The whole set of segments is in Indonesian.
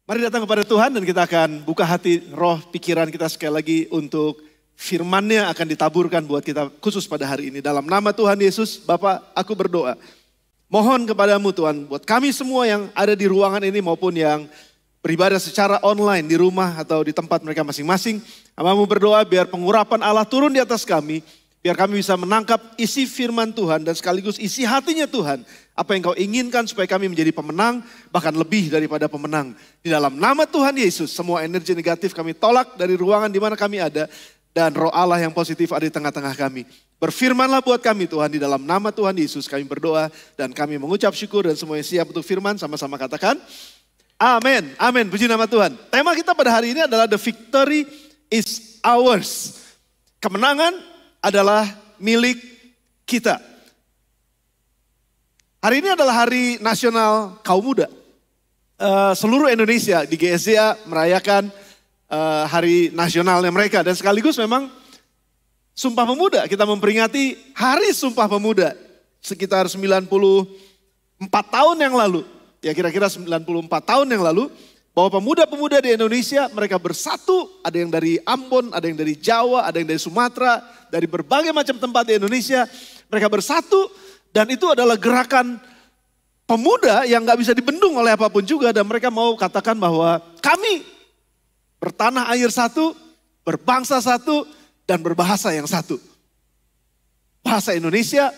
Mari datang kepada Tuhan dan kita akan buka hati, roh, pikiran kita sekali lagi untuk firman-Nya akan ditaburkan buat kita khusus pada hari ini. Dalam nama Tuhan Yesus, Bapa, aku berdoa. Mohon kepadamu Tuhan, buat kami semua yang ada di ruangan ini maupun yang beribadah secara online di rumah atau di tempat mereka masing-masing. Hamba-Mu berdoa biar pengurapan Allah turun di atas kami. Biar kami bisa menangkap isi firman Tuhan dan sekaligus isi hatinya Tuhan. Apa yang Kau inginkan supaya kami menjadi pemenang, bahkan lebih daripada pemenang. Di dalam nama Tuhan Yesus, semua energi negatif kami tolak dari ruangan di mana kami ada. Dan roh Allah yang positif ada di tengah-tengah kami. Berfirmanlah buat kami Tuhan, di dalam nama Tuhan Yesus kami berdoa. Dan kami mengucap syukur dan semuanya siap untuk firman, sama-sama katakan. Amin, amin, puji nama Tuhan. Tema kita pada hari ini adalah The Victory is Ours. Kemenangan adalah milik kita. Hari ini adalah Hari Nasional Kaum Muda. Seluruh Indonesia di GSCA merayakan hari nasionalnya mereka. Dan sekaligus memang Sumpah Pemuda. Kita memperingati Hari Sumpah Pemuda. Sekitar 94 tahun yang lalu. Ya kira-kira 94 tahun yang lalu. Bahwa pemuda-pemuda di Indonesia mereka bersatu. Ada yang dari Ambon, ada yang dari Jawa, ada yang dari Sumatera. Dari berbagai macam tempat di Indonesia. Mereka bersatu. Dan itu adalah gerakan pemuda yang gak bisa dibendung oleh apapun juga. Dan mereka mau katakan bahwa kami bertanah air satu, berbangsa satu, dan berbahasa yang satu. Bahasa Indonesia,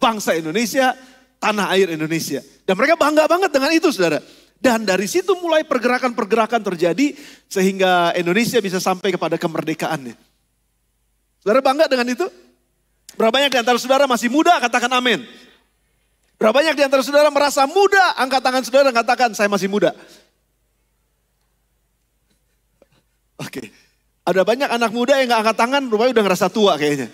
bangsa Indonesia, tanah air Indonesia. Dan mereka bangga banget dengan itu saudara. Dan dari situ mulai pergerakan-pergerakan terjadi sehingga Indonesia bisa sampai kepada kemerdekaannya. Saudara bangga dengan itu? Berapa banyak di antara saudara masih muda? Katakan amin. Berapa banyak di antara saudara merasa muda? Angkat tangan saudara dan katakan saya masih muda. Oke. Ada banyak anak muda yang gak angkat tangan, rupanya udah ngerasa tua kayaknya.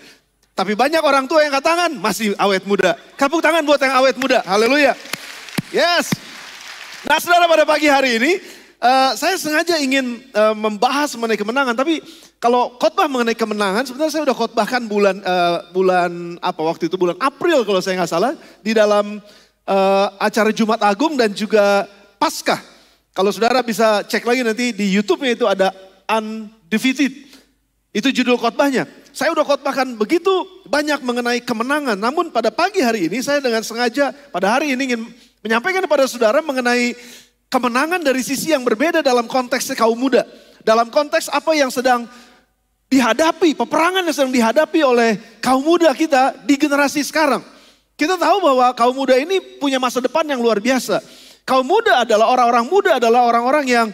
Tapi banyak orang tua yang angkat tangan, masih awet muda. Kapuk tangan buat yang awet muda. Haleluya. Yes. Nah saudara pada pagi hari ini, saya sengaja ingin membahas mengenai kemenangan. Tapi kalau khotbah mengenai kemenangan, sebenarnya saya udah khotbahkan bulan April kalau saya nggak salah. Di dalam acara Jumat Agung dan juga Paskah. Kalau saudara bisa cek lagi nanti di YouTube-nya itu ada Undefeated. Itu judul khotbahnya. Saya udah khotbahkan begitu banyak mengenai kemenangan. Namun pada pagi hari ini saya dengan sengaja pada hari ini ingin menyampaikan kepada saudara mengenai kemenangan dari sisi yang berbeda dalam konteks kaum muda. Dalam konteks apa yang sedang dihadapi, peperangan yang sedang dihadapi oleh kaum muda kita di generasi sekarang. Kita tahu bahwa kaum muda ini punya masa depan yang luar biasa. Kaum muda adalah orang-orang yang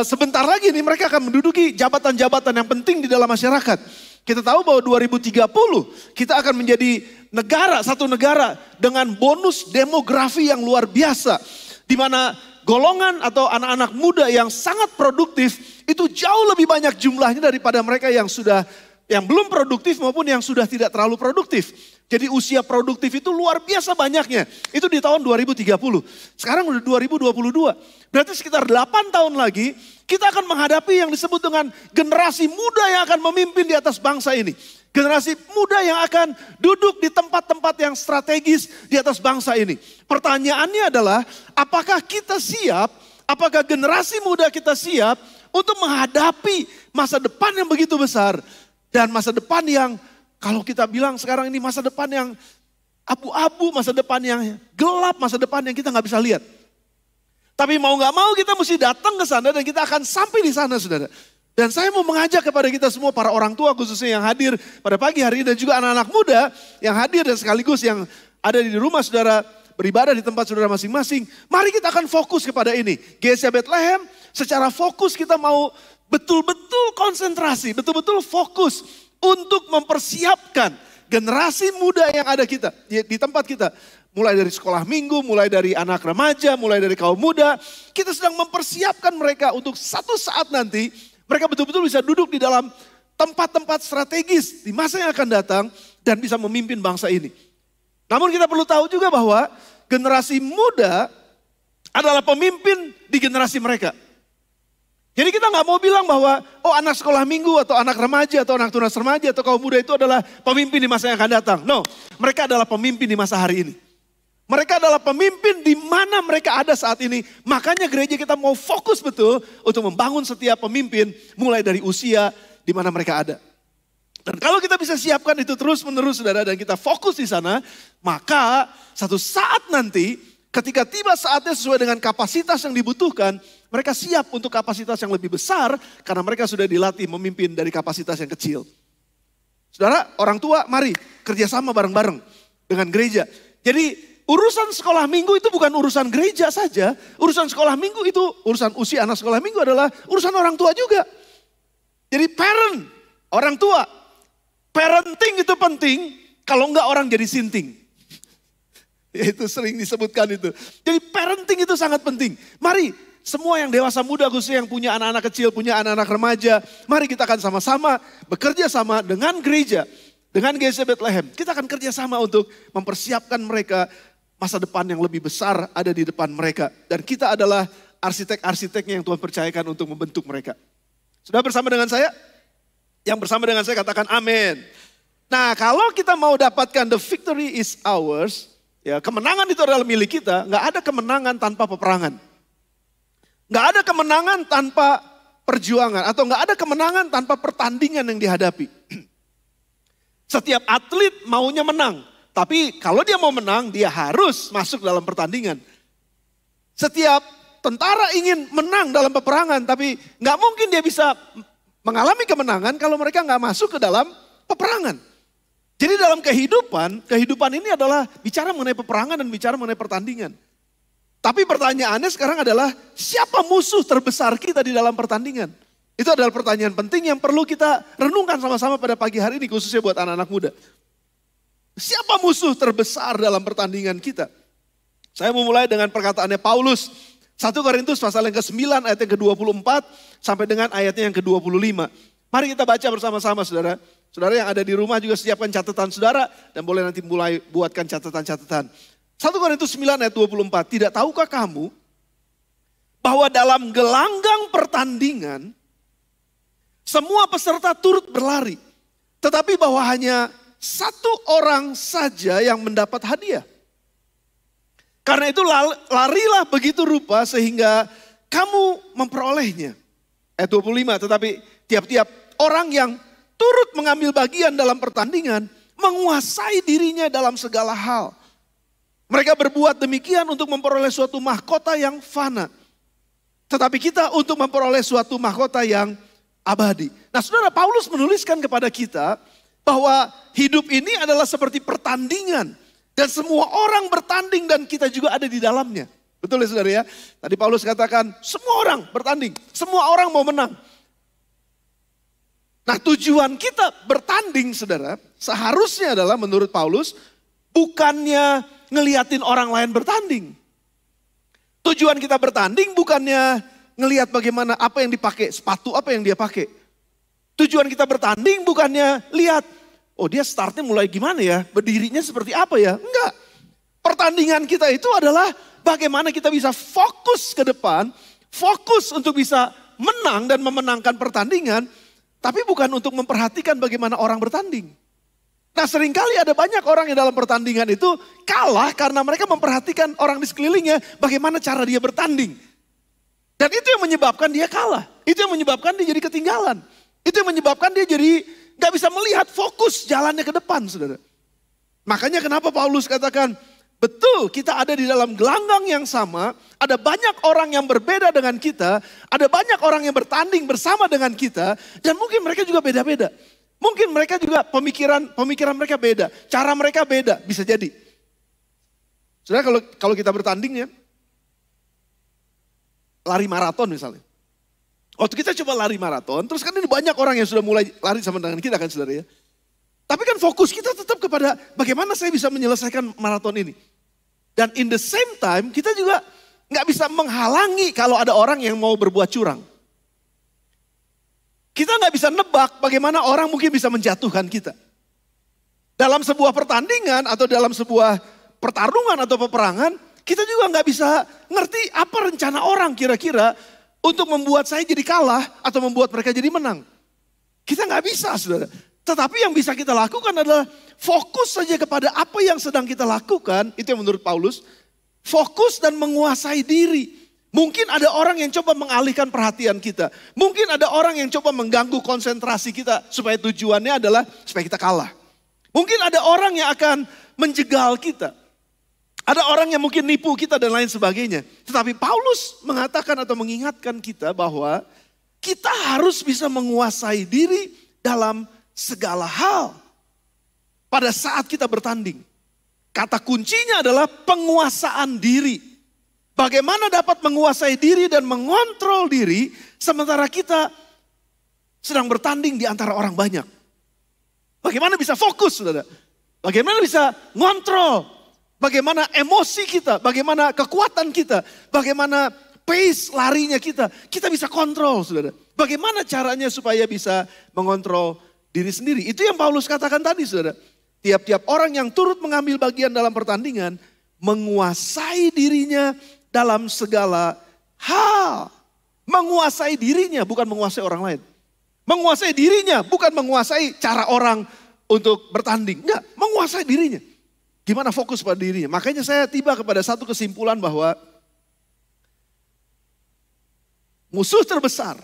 sebentar lagi nih mereka akan menduduki jabatan-jabatan yang penting di dalam masyarakat. Kita tahu bahwa 2030 kita akan menjadi satu negara dengan bonus demografi yang luar biasa. Di mana golongan atau anak-anak muda yang sangat produktif itu jauh lebih banyak jumlahnya daripada mereka yang belum produktif maupun yang sudah tidak terlalu produktif. Jadi usia produktif itu luar biasa banyaknya. Itu di tahun 2030. Sekarang udah 2022. Berarti sekitar 8 tahun lagi kita akan menghadapi yang disebut dengan generasi muda yang akan memimpin di atas bangsa ini. Generasi muda yang akan duduk di tempat-tempat yang strategis di atas bangsa ini. Pertanyaannya adalah apakah kita siap, apakah generasi muda kita siap untuk menghadapi masa depan yang begitu besar. Dan masa depan yang kalau kita bilang sekarang ini masa depan yang abu-abu, masa depan yang gelap, masa depan yang kita gak bisa lihat. Tapi mau gak mau kita mesti datang ke sana dan kita akan sampai di sana saudara. Dan saya mau mengajak kepada kita semua para orang tua khususnya yang hadir pada pagi hari ini dan juga anak-anak muda yang hadir dan sekaligus yang ada di rumah saudara beribadah di tempat saudara masing-masing. Mari kita akan fokus kepada ini. GSCA Bethlehem secara fokus kita mau betul-betul konsentrasi, betul-betul fokus untuk mempersiapkan generasi muda yang ada kita di tempat kita. Mulai dari sekolah minggu, mulai dari anak remaja, mulai dari kaum muda. Kita sedang mempersiapkan mereka untuk satu saat nanti mereka betul-betul bisa duduk di dalam tempat-tempat strategis di masa yang akan datang dan bisa memimpin bangsa ini. Namun kita perlu tahu juga bahwa generasi muda adalah pemimpin di generasi mereka. Jadi kita nggak mau bilang bahwa anak sekolah minggu atau anak remaja atau anak tunas remaja atau kaum muda itu adalah pemimpin di masa yang akan datang. No, mereka adalah pemimpin di masa hari ini. Mereka adalah pemimpin di mana mereka ada saat ini. Makanya gereja kita mau fokus betul untuk membangun setiap pemimpin mulai dari usia di mana mereka ada. Dan kalau kita bisa siapkan itu terus menerus saudara dan kita fokus di sana, maka satu saat nanti ketika tiba saatnya sesuai dengan kapasitas yang dibutuhkan, mereka siap untuk kapasitas yang lebih besar karena mereka sudah dilatih memimpin dari kapasitas yang kecil. Saudara, orang tua mari kerjasama bareng-bareng dengan gereja. Jadi urusan sekolah minggu itu bukan urusan gereja saja. Urusan sekolah minggu itu, urusan usia anak sekolah minggu adalah urusan orang tua juga. Jadi parent, orang tua. Parenting itu penting, kalau enggak orang jadi sinting. Ya itu sering disebutkan itu. Jadi parenting itu sangat penting. Mari semua yang dewasa muda khususnya yang punya anak-anak kecil, punya anak-anak remaja. Mari kita akan sama-sama bekerja sama dengan gereja. Dengan GC Bethlehem. Kita akan kerja sama untuk mempersiapkan mereka masa depan yang lebih besar ada di depan mereka. Dan kita adalah arsitek-arsiteknya yang Tuhan percayakan untuk membentuk mereka. Sudah bersama dengan saya? Yang bersama dengan saya katakan amin. Nah kalau kita mau dapatkan the victory is ours. Ya kemenangan itu adalah milik kita. Gak ada kemenangan tanpa peperangan. Gak ada kemenangan tanpa perjuangan. Atau gak ada kemenangan tanpa pertandingan yang dihadapi. Setiap atlet maunya menang. Tapi kalau dia mau menang, dia harus masuk dalam pertandingan. Setiap tentara ingin menang dalam peperangan, tapi nggak mungkin dia bisa mengalami kemenangan kalau mereka nggak masuk ke dalam peperangan. Jadi dalam kehidupan ini adalah bicara mengenai peperangan dan bicara mengenai pertandingan. Tapi pertanyaannya sekarang adalah siapa musuh terbesar kita di dalam pertandingan? Itu adalah pertanyaan penting yang perlu kita renungkan sama-sama pada pagi hari ini khususnya buat anak-anak muda. Siapa musuh terbesar dalam pertandingan kita? Saya memulai dengan perkataannya Paulus. 1 Korintus pasal yang ke-9 ayat yang ke-24 sampai dengan ayatnya yang ke-25. Mari kita baca bersama-sama saudara. Saudara yang ada di rumah juga siapkan catatan saudara dan boleh nanti mulai buatkan catatan-catatan. 1 Korintus 9 ayat 24. Tidak tahukah kamu bahwa dalam gelanggang pertandingan semua peserta turut berlari. Tetapi bahwa hanya satu orang saja yang mendapat hadiah. Karena itu larilah begitu rupa sehingga kamu memperolehnya. Ayat 25, tetapi tiap-tiap orang yang turut mengambil bagian dalam pertandingan menguasai dirinya dalam segala hal. Mereka berbuat demikian untuk memperoleh suatu mahkota yang fana. Tetapi kita untuk memperoleh suatu mahkota yang abadi. Nah saudara, Paulus menuliskan kepada kita bahwa hidup ini adalah seperti pertandingan. Dan semua orang bertanding dan kita juga ada di dalamnya. Betul ya saudara ya? Tadi Paulus katakan semua orang bertanding. Semua orang mau menang. Nah tujuan kita bertanding saudara seharusnya adalah menurut Paulus bukannya ngeliatin orang lain bertanding. Tujuan kita bertanding bukannya ngeliat bagaimana apa yang dipakai, sepatu apa yang dia pakai. Tujuan kita bertanding bukannya lihat, oh dia startnya mulai gimana ya, berdirinya seperti apa ya. Enggak, pertandingan kita itu adalah bagaimana kita bisa fokus ke depan, fokus untuk bisa menang dan memenangkan pertandingan, tapi bukan untuk memperhatikan bagaimana orang bertanding. Nah seringkali ada banyak orang yang dalam pertandingan itu kalah karena mereka memperhatikan orang di sekelilingnya bagaimana cara dia bertanding. Dan itu yang menyebabkan dia kalah, itu yang menyebabkan dia jadi ketinggalan. Itu yang menyebabkan dia jadi gak bisa melihat fokus jalannya ke depan saudara. Makanya kenapa Paulus katakan, betul kita ada di dalam gelanggang yang sama, ada banyak orang yang berbeda dengan kita, ada banyak orang yang bertanding bersama dengan kita, dan mungkin mereka juga beda-beda. Mungkin mereka juga pemikiran mereka beda, cara mereka beda, bisa jadi. Saudara kalau kita bertanding ya, lari maraton misalnya. Waktu kita coba lari maraton, terus kan ini banyak orang yang sudah mulai lari sama dengan kita kan saudara ya. Tapi kan fokus kita tetap kepada bagaimana saya bisa menyelesaikan maraton ini. Dan in the same time kita juga gak bisa menghalangi kalau ada orang yang mau berbuat curang. Kita gak bisa nebak bagaimana orang mungkin bisa menjatuhkan kita. Dalam sebuah pertandingan atau dalam sebuah pertarungan atau peperangan, kita juga gak bisa ngerti apa rencana orang kira-kira untuk membuat saya jadi kalah atau membuat mereka jadi menang. Kita gak bisa saudara. Tetapi yang bisa kita lakukan adalah fokus saja kepada apa yang sedang kita lakukan. Itu yang menurut Paulus. Fokus dan menguasai diri. Mungkin ada orang yang coba mengalihkan perhatian kita. Mungkin ada orang yang coba mengganggu konsentrasi kita. Supaya tujuannya adalah supaya kita kalah. Mungkin ada orang yang akan menjegal kita. Ada orang yang mungkin nipu kita dan lain sebagainya. Tetapi Paulus mengatakan atau mengingatkan kita bahwa kita harus bisa menguasai diri dalam segala hal. Pada saat kita bertanding. Kata kuncinya adalah penguasaan diri. Bagaimana dapat menguasai diri dan mengontrol diri sementara kita sedang bertanding di antara orang banyak. Bagaimana bisa fokus, saudara? Bagaimana bisa ngontrol? Bagaimana emosi kita, bagaimana kekuatan kita, bagaimana pace larinya kita bisa kontrol, saudara. Bagaimana caranya supaya bisa mengontrol diri sendiri. Itu yang Paulus katakan tadi, saudara. Tiap-tiap orang yang turut mengambil bagian dalam pertandingan, menguasai dirinya dalam segala hal. Menguasai dirinya, bukan menguasai orang lain. Menguasai dirinya, bukan menguasai cara orang untuk bertanding. Enggak, menguasai dirinya. Gimana fokus pada dirinya. Makanya saya tiba kepada satu kesimpulan bahwa musuh terbesar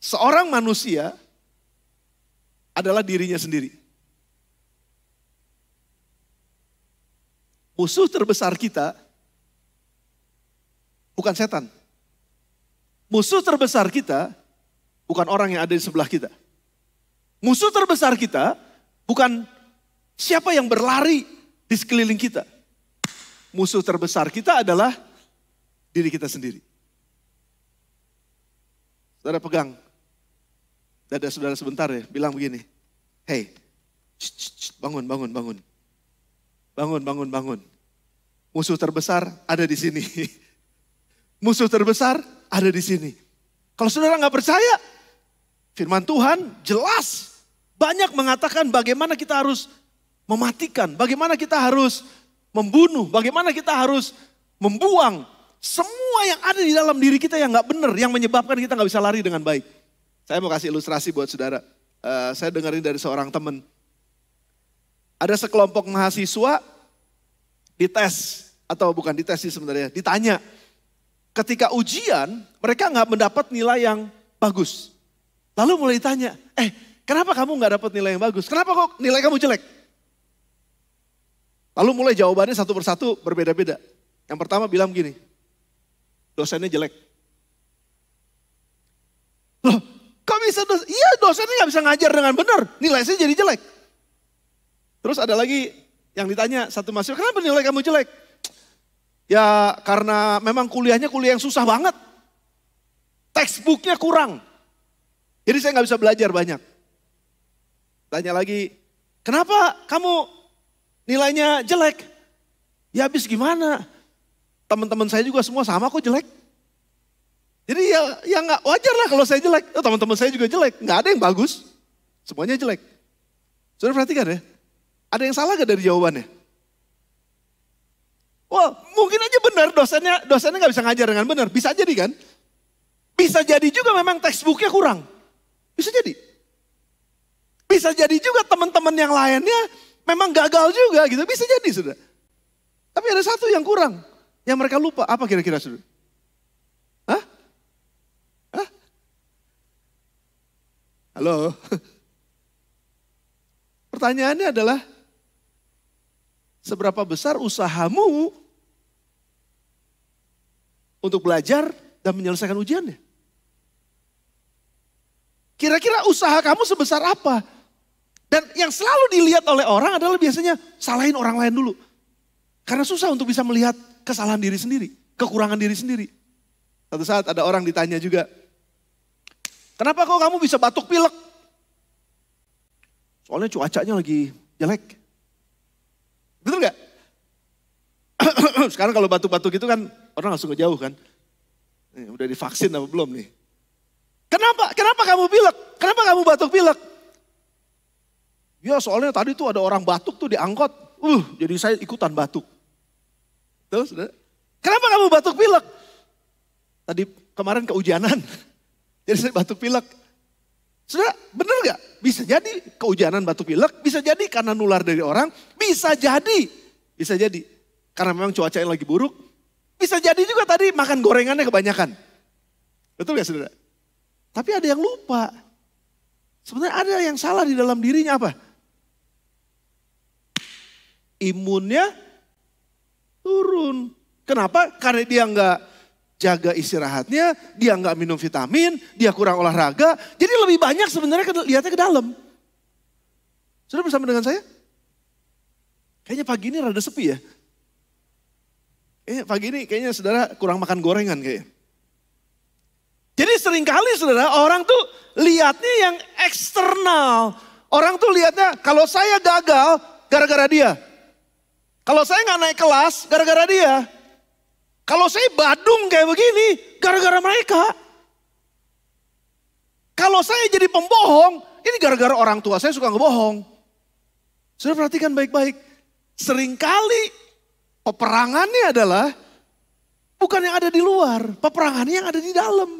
seorang manusia adalah dirinya sendiri. Musuh terbesar kita bukan setan. Musuh terbesar kita bukan orang yang ada di sebelah kita. Musuh terbesar kita bukan siapa yang berlari di sekeliling kita. Musuh terbesar kita adalah diri kita sendiri. Saudara pegang dada saudara sebentar ya, bilang begini. Hey, bangun. Bangun. Musuh terbesar ada di sini. Musuh terbesar ada di sini. Kalau saudara nggak percaya, firman Tuhan jelas banyak mengatakan bagaimana kita harus mematikan, bagaimana kita harus membunuh, bagaimana kita harus membuang semua yang ada di dalam diri kita yang nggak benar, yang menyebabkan kita nggak bisa lari dengan baik. Saya mau kasih ilustrasi buat saudara. Saya dengerin dari seorang teman. Ada sekelompok mahasiswa dites, atau bukan dites sih sebenarnya, ditanya. Ketika ujian, mereka nggak mendapat nilai yang bagus. Lalu mulai ditanya, kenapa kamu nggak dapat nilai yang bagus? Kenapa kok nilai kamu jelek? Lalu mulai jawabannya satu persatu berbeda-beda. Yang pertama bilang begini, dosennya jelek. Loh, kok bisa iya dosennya nggak bisa ngajar dengan benar, nilai saya jadi jelek. Terus ada lagi yang ditanya satu mahasiswa, kenapa nilai kamu jelek? Ya karena memang kuliahnya kuliah yang susah banget. Textbooknya kurang. Jadi saya nggak bisa belajar banyak. Tanya lagi, kenapa kamu nilainya jelek? Ya habis gimana? Teman-teman saya juga semua sama kok jelek. Jadi ya nggak wajar lah kalau saya jelek. Teman-teman saya juga jelek, nggak ada yang bagus. Semuanya jelek. Saudara perhatikan ya, ada yang salah gak dari jawabannya? Wah mungkin aja benar dosennya nggak bisa ngajar dengan benar. Bisa jadi kan? Bisa jadi juga memang textbooknya kurang. Bisa jadi. Bisa jadi juga teman-teman yang lainnya memang gagal juga gitu. Bisa jadi sudah. Tapi ada satu yang kurang. Yang mereka lupa. Apa kira-kira sudah? Hah? Halo? Pertanyaannya adalah, seberapa besar usahamu untuk belajar dan menyelesaikan ujiannya? Kira-kira usaha kamu sebesar apa? Dan yang selalu dilihat oleh orang adalah biasanya salahin orang lain dulu. Karena susah untuk bisa melihat kesalahan diri sendiri, kekurangan diri sendiri. Satu saat ada orang ditanya juga, kenapa kok kamu bisa batuk pilek? Soalnya cuacanya lagi jelek. Betul gak? Sekarang kalau batuk-batuk itu kan orang langsung ngejauh kan. Udah divaksin apa belum nih? Kenapa kamu pilek? Kenapa kamu batuk pilek? Ya soalnya tadi tuh ada orang batuk tuh di angkot. Jadi saya ikutan batuk. Terus, kenapa kamu batuk pilek? Tadi kemarin kehujanan. Jadi saya batuk pilek. Saudara, benar gak? Bisa jadi kehujanan batu pilek, bisa jadi karena nular dari orang, bisa jadi. Bisa jadi. Karena memang cuaca yang lagi buruk, bisa jadi juga tadi makan gorengannya kebanyakan. Betul gak saudara? Tapi ada yang lupa. Sebenarnya ada yang salah di dalam dirinya apa? Imunnya turun. Kenapa? Karena dia nggak jaga istirahatnya, dia nggak minum vitamin, dia kurang olahraga. Jadi lebih banyak sebenarnya lihatnya ke dalam. Sudah bersama dengan saya? Kayaknya pagi ini rada sepi ya. Pagi ini kayaknya saudara kurang makan gorengan kayaknya. Jadi seringkali saudara orang tuh lihatnya yang eksternal. Orang tuh lihatnya kalau saya gagal gara-gara dia. Kalau saya nggak naik kelas gara-gara dia. Kalau saya badung kayak begini gara-gara mereka. Kalau saya jadi pembohong ini gara-gara orang tua saya suka ngebohong. Sudah perhatikan baik-baik. Seringkali peperangannya adalah bukan yang ada di luar, peperangannya yang ada di dalam.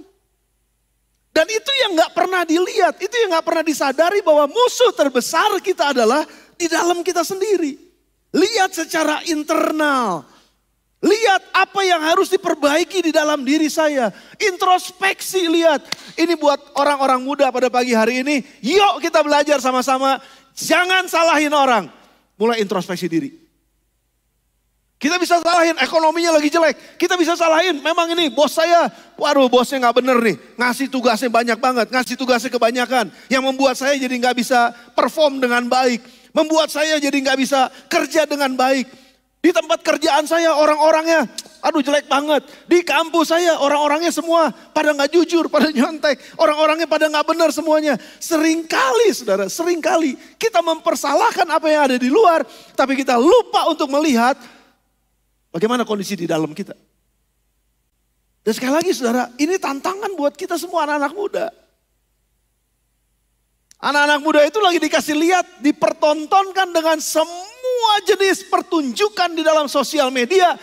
Dan itu yang gak pernah dilihat, itu yang gak pernah disadari bahwa musuh terbesar kita adalah di dalam kita sendiri. Lihat secara internal, lihat apa yang harus diperbaiki di dalam diri saya. Introspeksi lihat, ini buat orang-orang muda pada pagi hari ini, yuk kita belajar sama-sama, jangan salahin orang, mulai introspeksi diri. Kita bisa salahin ekonominya lagi jelek. Kita bisa salahin memang ini bos saya. Waduh bosnya gak bener nih. Ngasih tugasnya banyak banget. Ngasih tugasnya kebanyakan. Yang membuat saya jadi gak bisa perform dengan baik. Membuat saya jadi gak bisa kerja dengan baik. Di tempat kerjaan saya orang-orangnya aduh jelek banget. Di kampus saya orang-orangnya semua pada gak jujur, pada nyontek. Orang-orangnya pada gak benar semuanya. Seringkali saudara, seringkali kita mempersalahkan apa yang ada di luar. Tapi kita lupa untuk melihat bagaimana kondisi di dalam kita. Dan sekali lagi saudara, ini tantangan buat kita semua anak-anak muda. Anak-anak muda itu lagi dikasih lihat, dipertontonkan dengan semua jenis pertunjukan di dalam sosial media.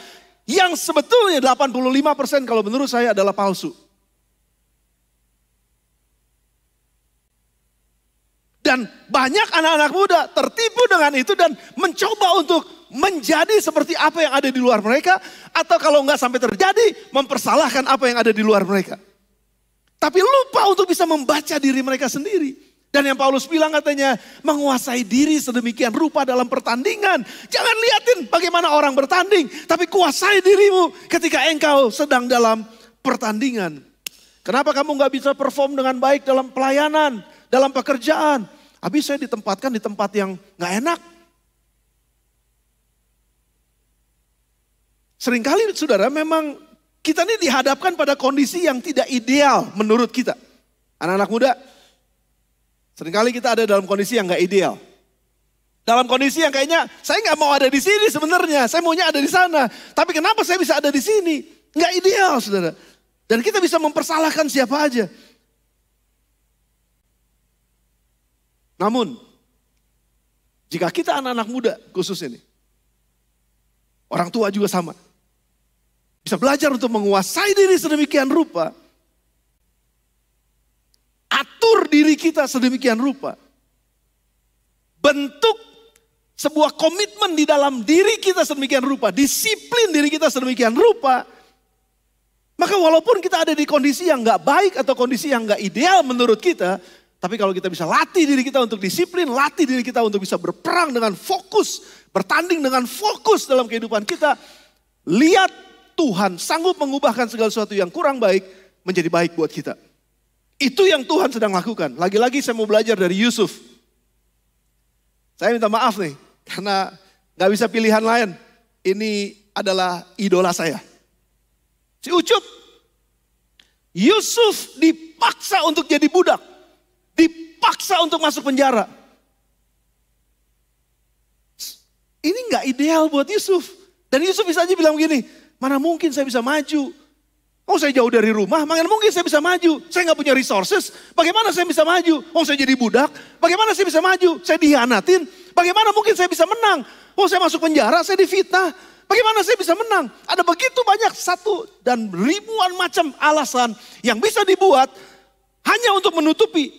Yang sebetulnya 85% kalau menurut saya adalah palsu. Dan banyak anak-anak muda tertipu dengan itu dan mencoba untuk menjadi seperti apa yang ada di luar mereka. Atau kalau nggak sampai terjadi, mempersalahkan apa yang ada di luar mereka. Tapi lupa untuk bisa membaca diri mereka sendiri. Dan yang Paulus bilang katanya, menguasai diri sedemikian rupa dalam pertandingan. Jangan liatin bagaimana orang bertanding, tapi kuasai dirimu ketika engkau sedang dalam pertandingan. Kenapa kamu nggak bisa perform dengan baik dalam pelayanan, dalam pekerjaan? Habis saya ditempatkan di tempat yang nggak enak. Seringkali saudara memang kita ini dihadapkan pada kondisi yang tidak ideal menurut kita. Anak-anak muda, seringkali kita ada dalam kondisi yang gak ideal. Dalam kondisi yang kayaknya saya gak mau ada di sini sebenarnya. Saya maunya ada di sana. Tapi kenapa saya bisa ada di sini? Gak ideal saudara. Dan kita bisa mempersalahkan siapa aja. Namun, jika kita anak-anak muda khusus ini. Orang tua juga sama. Bisa belajar untuk menguasai diri sedemikian rupa. Atur diri kita sedemikian rupa. Bentuk sebuah komitmen di dalam diri kita sedemikian rupa. Disiplin diri kita sedemikian rupa. Maka walaupun kita ada di kondisi yang gak baik atau kondisi yang gak ideal menurut kita. Tapi kalau kita bisa latih diri kita untuk disiplin. Latih diri kita untuk bisa berperang dengan fokus. Bertanding dengan fokus dalam kehidupan kita. Lihat Tuhan sanggup mengubahkan segala sesuatu yang kurang baik menjadi baik buat kita. Itu yang Tuhan sedang lakukan. Lagi-lagi saya mau belajar dari Yusuf. Saya minta maaf nih, karena gak bisa pilihan lain. Ini adalah idola saya. Si Ucup. Yusuf dipaksa untuk jadi budak. Dipaksa untuk masuk penjara. Ini gak ideal buat Yusuf. Dan Yusuf bisa aja bilang begini, mana mungkin saya bisa maju. Oh saya jauh dari rumah, mana mungkin saya bisa maju. Saya gak punya resources, bagaimana saya bisa maju? Oh saya jadi budak, bagaimana saya bisa maju? Saya dihianatin, bagaimana mungkin saya bisa menang? Oh saya masuk penjara, saya difitnah, bagaimana saya bisa menang? Ada begitu banyak satu dan ribuan macam alasan yang bisa dibuat hanya untuk menutupi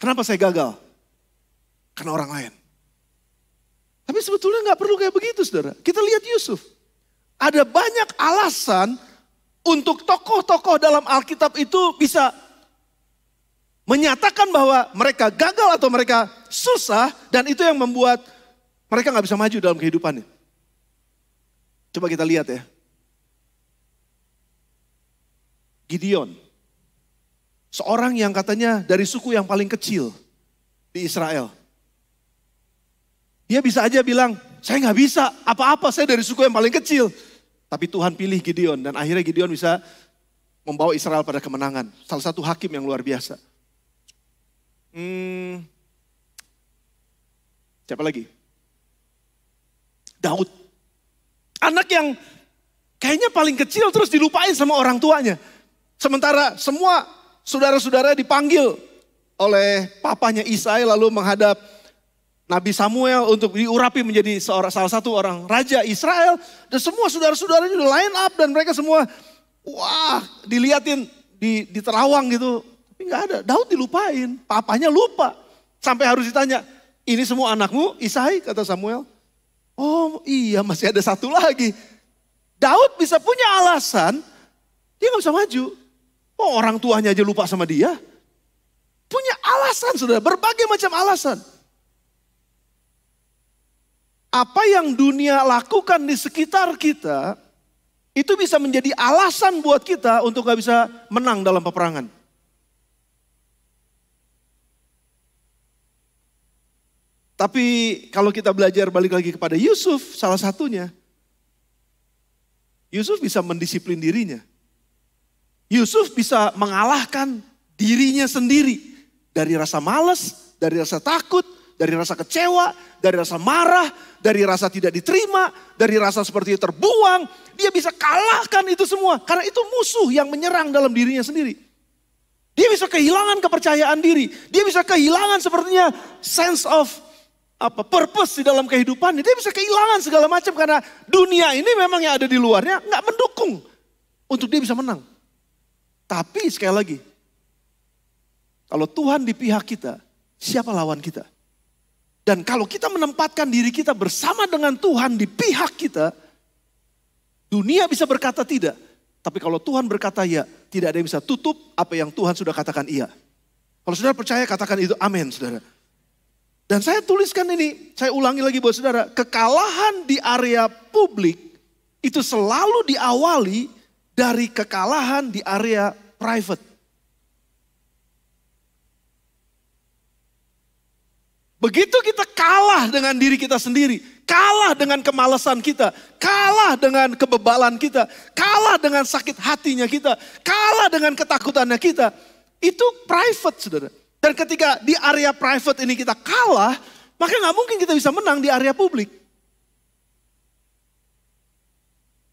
Kenapa saya gagal? Karena orang lain. Tapi sebetulnya nggak perlu kayak begitu, saudara. Kita lihat Yusuf. Ada banyak alasan untuk tokoh-tokoh dalam Alkitab itu bisa menyatakan bahwa mereka gagal atau mereka susah. Dan itu yang membuat mereka nggak bisa maju dalam kehidupannya. Coba kita lihat ya. Gideon. Seorang yang katanya dari suku yang paling kecil di Israel. Dia bisa aja bilang, saya nggak bisa apa-apa, saya dari suku yang paling kecil. Tapi Tuhan pilih Gideon dan akhirnya Gideon bisa membawa Israel pada kemenangan. Salah satu hakim yang luar biasa. Siapa lagi? Daud. Anak yang kayaknya paling kecil terus dilupain sama orang tuanya. Sementara semua saudara-saudara dipanggil oleh papanya Isai lalu menghadap Nabi Samuel untuk diurapi menjadi salah satu orang raja Israel. Dan semua saudara-saudaranya udah line up dan mereka semua wah diliatin di terawang gitu. Tapi gak ada, Daud dilupain, papanya lupa. Sampai harus ditanya, ini semua anakmu Isai kata Samuel. Oh iya masih ada satu lagi. Daud bisa punya alasan, dia gak bisa maju. Oh orang tuanya aja lupa sama dia. Punya alasan saudara, berbagai macam alasan. Apa yang dunia lakukan di sekitar kita, itu bisa menjadi alasan buat kita untuk gak bisa menang dalam peperangan. Tapi kalau kita belajar balik lagi kepada Yusuf, salah satunya, Yusuf bisa mendisiplin dirinya. Yusuf bisa mengalahkan dirinya sendiri. Dari rasa malas, dari rasa takut, dari rasa kecewa, dari rasa marah, dari rasa tidak diterima, dari rasa seperti terbuang. Dia bisa kalahkan itu semua. Karena itu musuh yang menyerang dalam dirinya sendiri. Dia bisa kehilangan kepercayaan diri. Dia bisa kehilangan sepertinya sense of purpose di dalam kehidupannya. Dia bisa kehilangan segala macam karena dunia ini memang yang ada di luarnya gak mendukung untuk dia bisa menang. Tapi sekali lagi, kalau Tuhan di pihak kita, siapa lawan kita? Dan kalau kita menempatkan diri kita bersama dengan Tuhan di pihak kita, dunia bisa berkata tidak. Tapi kalau Tuhan berkata ya, tidak ada yang bisa tutup apa yang Tuhan sudah katakan iya. Kalau saudara percaya katakan itu amin saudara. Dan saya tuliskan ini, saya ulangi lagi buat saudara. Kekalahan di area publik itu selalu diawali dari kekalahan di area private. Begitu kita kalah dengan diri kita sendiri, kalah dengan kemalasan kita, kalah dengan kebebalan kita, kalah dengan sakit hatinya kita, kalah dengan ketakutannya kita, itu private saudara. Dan ketika di area private ini kita kalah, maka gak mungkin kita bisa menang di area publik.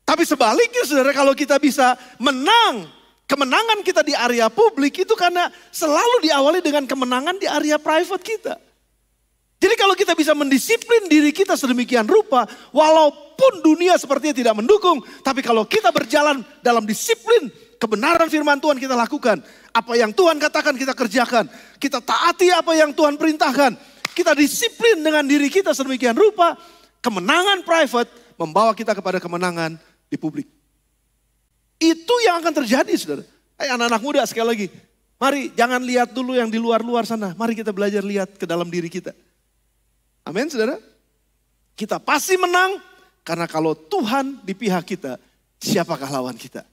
Tapi sebaliknya saudara, kalau kita bisa menang, kemenangan kita di area publik itu karena selalu diawali dengan kemenangan di area private kita. Jadi kalau kita bisa mendisiplin diri kita sedemikian rupa, walaupun dunia sepertinya tidak mendukung, tapi kalau kita berjalan dalam disiplin kebenaran firman Tuhan kita lakukan. Apa yang Tuhan katakan kita kerjakan. Kita taati apa yang Tuhan perintahkan. Kita disiplin dengan diri kita sedemikian rupa, kemenangan private membawa kita kepada kemenangan di publik. Itu yang akan terjadi saudara. Anak-anak muda sekali lagi, mari jangan lihat dulu yang di luar-luar sana. Mari kita belajar lihat ke dalam diri kita. Amin saudara. Kita pasti menang karena kalau Tuhan di pihak kita, siapakah lawan kita?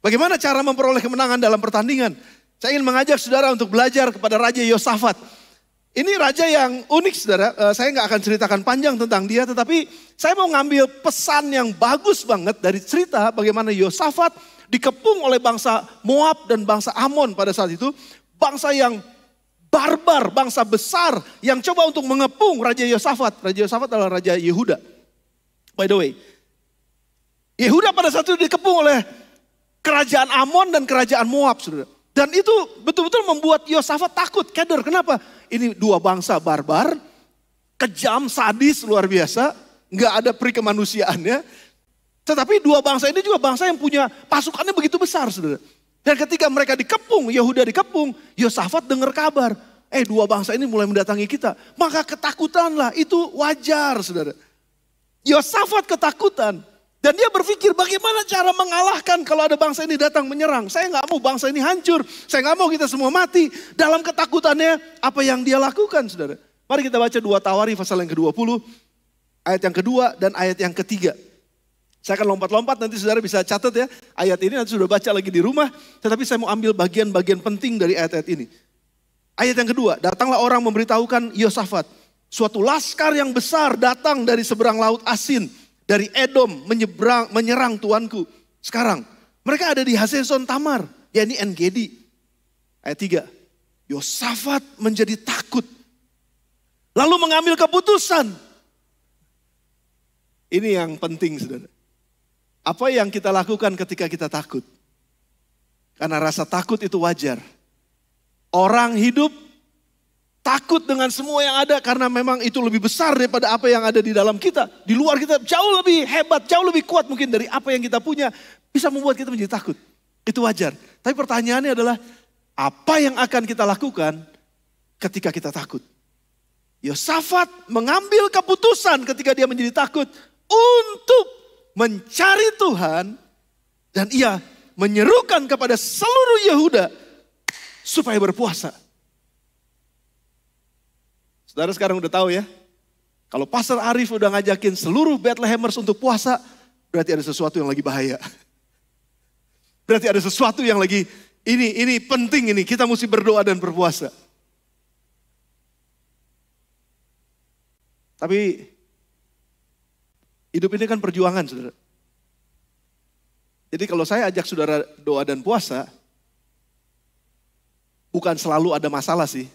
Bagaimana cara memperoleh kemenangan dalam pertandingan? Saya ingin mengajak saudara untuk belajar kepada Raja Yosafat. Ini raja yang unik saudara, saya nggak akan ceritakan panjang tentang dia, tetapi saya mau ngambil pesan yang bagus banget dari cerita bagaimana Yosafat dikepung oleh bangsa Moab dan bangsa Amon pada saat itu. Bangsa yang barbar, bangsa besar yang coba untuk mengepung Raja Yosafat. Raja Yosafat adalah Raja Yehuda. By the way, Yehuda pada saat itu dikepung oleh kerajaan Amon dan kerajaan Moab, saudara. Dan itu betul-betul membuat Yosafat takut, keder. Kenapa? Ini dua bangsa barbar, kejam, sadis, luar biasa. Nggak ada peri kemanusiaannya. Tetapi dua bangsa ini juga bangsa yang punya pasukannya begitu besar, saudara. Dan ketika mereka dikepung, Yehuda dikepung, Yosafat dengar kabar. Dua bangsa ini mulai mendatangi kita. Maka ketakutanlah, itu wajar saudara. Yosafat ketakutan. Dan dia berpikir bagaimana cara mengalahkan kalau ada bangsa ini datang menyerang. Saya nggak mau bangsa ini hancur. Saya nggak mau kita semua mati. Dalam ketakutannya apa yang dia lakukan saudara. Mari kita baca 2 Tawari pasal yang ke-20. Ayat yang kedua dan ayat yang ketiga. Saya akan lompat-lompat nanti saudara bisa catat ya. Ayat ini nanti sudah baca lagi di rumah. Tetapi saya mau ambil bagian-bagian penting dari ayat-ayat ini. Ayat yang kedua, datanglah orang memberitahukan Yosafat. Suatu laskar yang besar datang dari seberang laut Asin. Dari Edom menyerang tuanku. Sekarang mereka ada di Hazeson Tamar. yakni En-Gedi. Ayat 3. Yosafat menjadi takut. Lalu mengambil keputusan. Ini yang penting saudara. Apa yang kita lakukan ketika kita takut? Karena rasa takut itu wajar. Orang hidup takut dengan semua yang ada karena memang itu lebih besar daripada apa yang ada di dalam kita. Di luar kita jauh lebih hebat, jauh lebih kuat mungkin dari apa yang kita punya. Bisa membuat kita menjadi takut. Itu wajar. Tapi pertanyaannya adalah apa yang akan kita lakukan ketika kita takut? Yosafat mengambil keputusan ketika dia menjadi takut untuk mencari Tuhan. Dan ia menyerukan kepada seluruh Yehuda supaya berpuasa. Saudara sekarang udah tahu ya. Kalau Pastor Arif udah ngajakin seluruh Bethlehemers untuk puasa, berarti ada sesuatu yang lagi bahaya. Berarti ada sesuatu yang lagi, ini penting ini, kita mesti berdoa dan berpuasa. Tapi hidup ini kan perjuangan saudara. Jadi kalau saya ajak saudara doa dan puasa, bukan selalu ada masalah sih.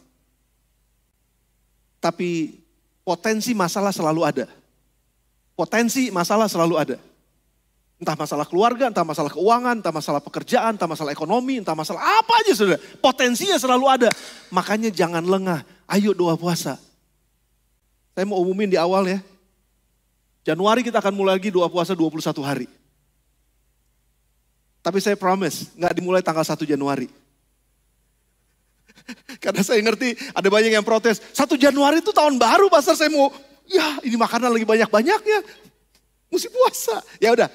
Tapi potensi masalah selalu ada. Potensi masalah selalu ada. Entah masalah keluarga, entah masalah keuangan, entah masalah pekerjaan, entah masalah ekonomi, entah masalah apa aja saudara. Potensinya selalu ada. Makanya jangan lengah. Ayo doa puasa. Saya mau umumin di awal ya. Januari kita akan mulai lagi doa puasa 21 hari. Tapi saya promise, gak dimulai tanggal 1 Januari. Karena saya ngerti ada banyak yang protes. 1 Januari itu tahun baru, Pastor, saya mau, ya ini makanan lagi banyak-banyaknya. Mesti puasa. Ya udah.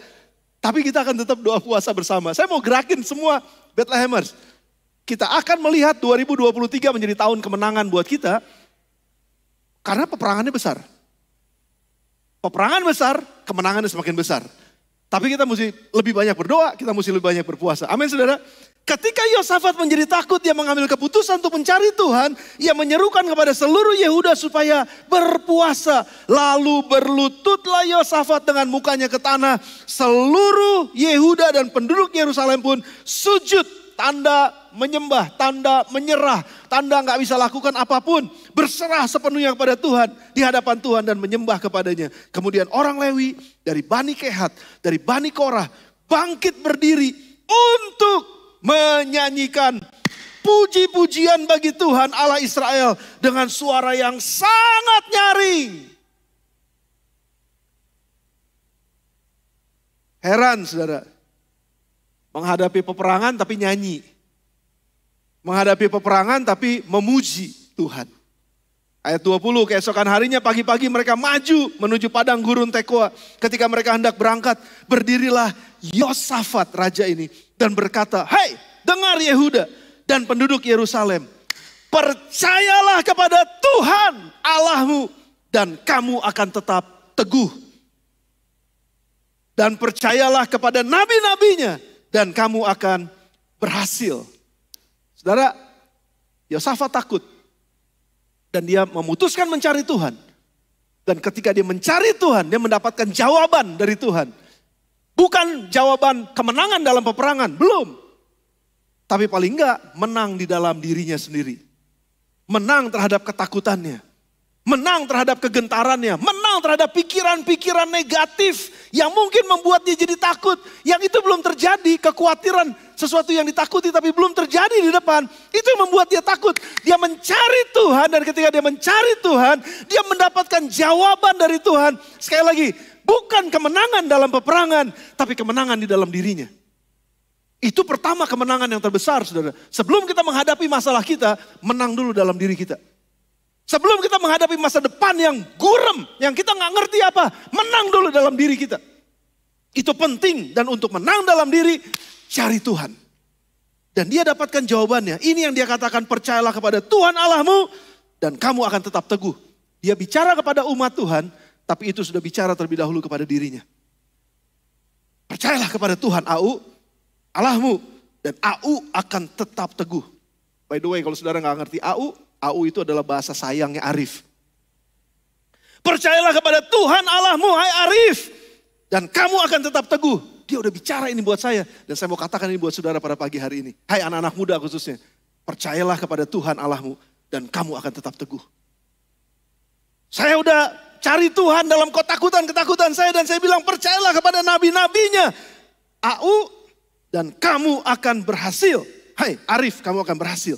Tapi kita akan tetap doa puasa bersama. Saya mau gerakin semua Bethlehemers. Kita akan melihat 2023 menjadi tahun kemenangan buat kita. Karena peperangannya besar. Peperangan besar, kemenangannya semakin besar. Tapi kita mesti lebih banyak berdoa, kita mesti lebih banyak berpuasa. Amin saudara. Ketika Yosafat menjadi takut, dia mengambil keputusan untuk mencari Tuhan. Ia menyerukan kepada seluruh Yehuda supaya berpuasa. Lalu berlututlah Yosafat dengan mukanya ke tanah. Seluruh Yehuda dan penduduk Yerusalem pun sujud. Tanda menyembah, tanda menyerah. Tanda gak bisa lakukan apapun. Berserah sepenuhnya kepada Tuhan. Di hadapan Tuhan dan menyembah kepadanya. Kemudian orang Lewi dari Bani Kehat, dari Bani Korah bangkit berdiri untuk menyanyikan puji-pujian bagi Tuhan Allah Israel dengan suara yang sangat nyaring. Heran saudara, menghadapi peperangan tapi nyanyi, menghadapi peperangan tapi memuji Tuhan. Ayat 20, keesokan harinya pagi-pagi mereka maju menuju padang gurun Tekoa. Ketika mereka hendak berangkat, berdirilah Yosafat raja ini dan berkata, "Hai, dengar Yehuda dan penduduk Yerusalem, percayalah kepada Tuhan Allahmu dan kamu akan tetap teguh. Dan percayalah kepada nabi-nabinya dan kamu akan berhasil." Saudara, Yosafat takut. Dan dia memutuskan mencari Tuhan. Dan ketika dia mencari Tuhan, dia mendapatkan jawaban dari Tuhan. Bukan jawaban kemenangan dalam peperangan, belum. Tapi paling enggak menang di dalam dirinya sendiri. Menang terhadap ketakutannya. Menang terhadap kegentarannya. Menang terhadap pikiran-pikiran negatif yang mungkin membuat dia jadi takut. Yang itu belum terjadi, kekhawatiran sesuatu yang ditakuti tapi belum terjadi di depan. Itu yang membuat dia takut. Dia mencari Tuhan dan ketika dia mencari Tuhan, dia mendapatkan jawaban dari Tuhan. Sekali lagi, bukan kemenangan dalam peperangan, tapi kemenangan di dalam dirinya. Itu pertama kemenangan yang terbesar, saudara. Sebelum kita menghadapi masalah kita, menang dulu dalam diri kita. Sebelum kita menghadapi masa depan yang gurem, yang kita nggak ngerti apa, menang dulu dalam diri kita. Itu penting, dan untuk menang dalam diri, cari Tuhan. Dan dia dapatkan jawabannya. Ini yang dia katakan, percayalah kepada Tuhan Allahmu, dan kamu akan tetap teguh. Dia bicara kepada umat Tuhan, tapi itu sudah bicara terlebih dahulu kepada dirinya. Percayalah kepada Tuhan Allahmu, dan akan tetap teguh. By the way, kalau saudara nggak ngerti au itu adalah bahasa sayangnya Arif. Percayalah kepada Tuhan Allahmu, hai Arif, dan kamu akan tetap teguh. Dia udah bicara ini buat saya, dan saya mau katakan ini buat saudara pada pagi hari ini. Hai anak-anak muda khususnya, percayalah kepada Tuhan Allahmu, dan kamu akan tetap teguh. Saya udah cari Tuhan dalam ketakutan saya, dan saya bilang percayalah kepada nabi-nabinya. Dan kamu akan berhasil. Hai Arif, kamu akan berhasil.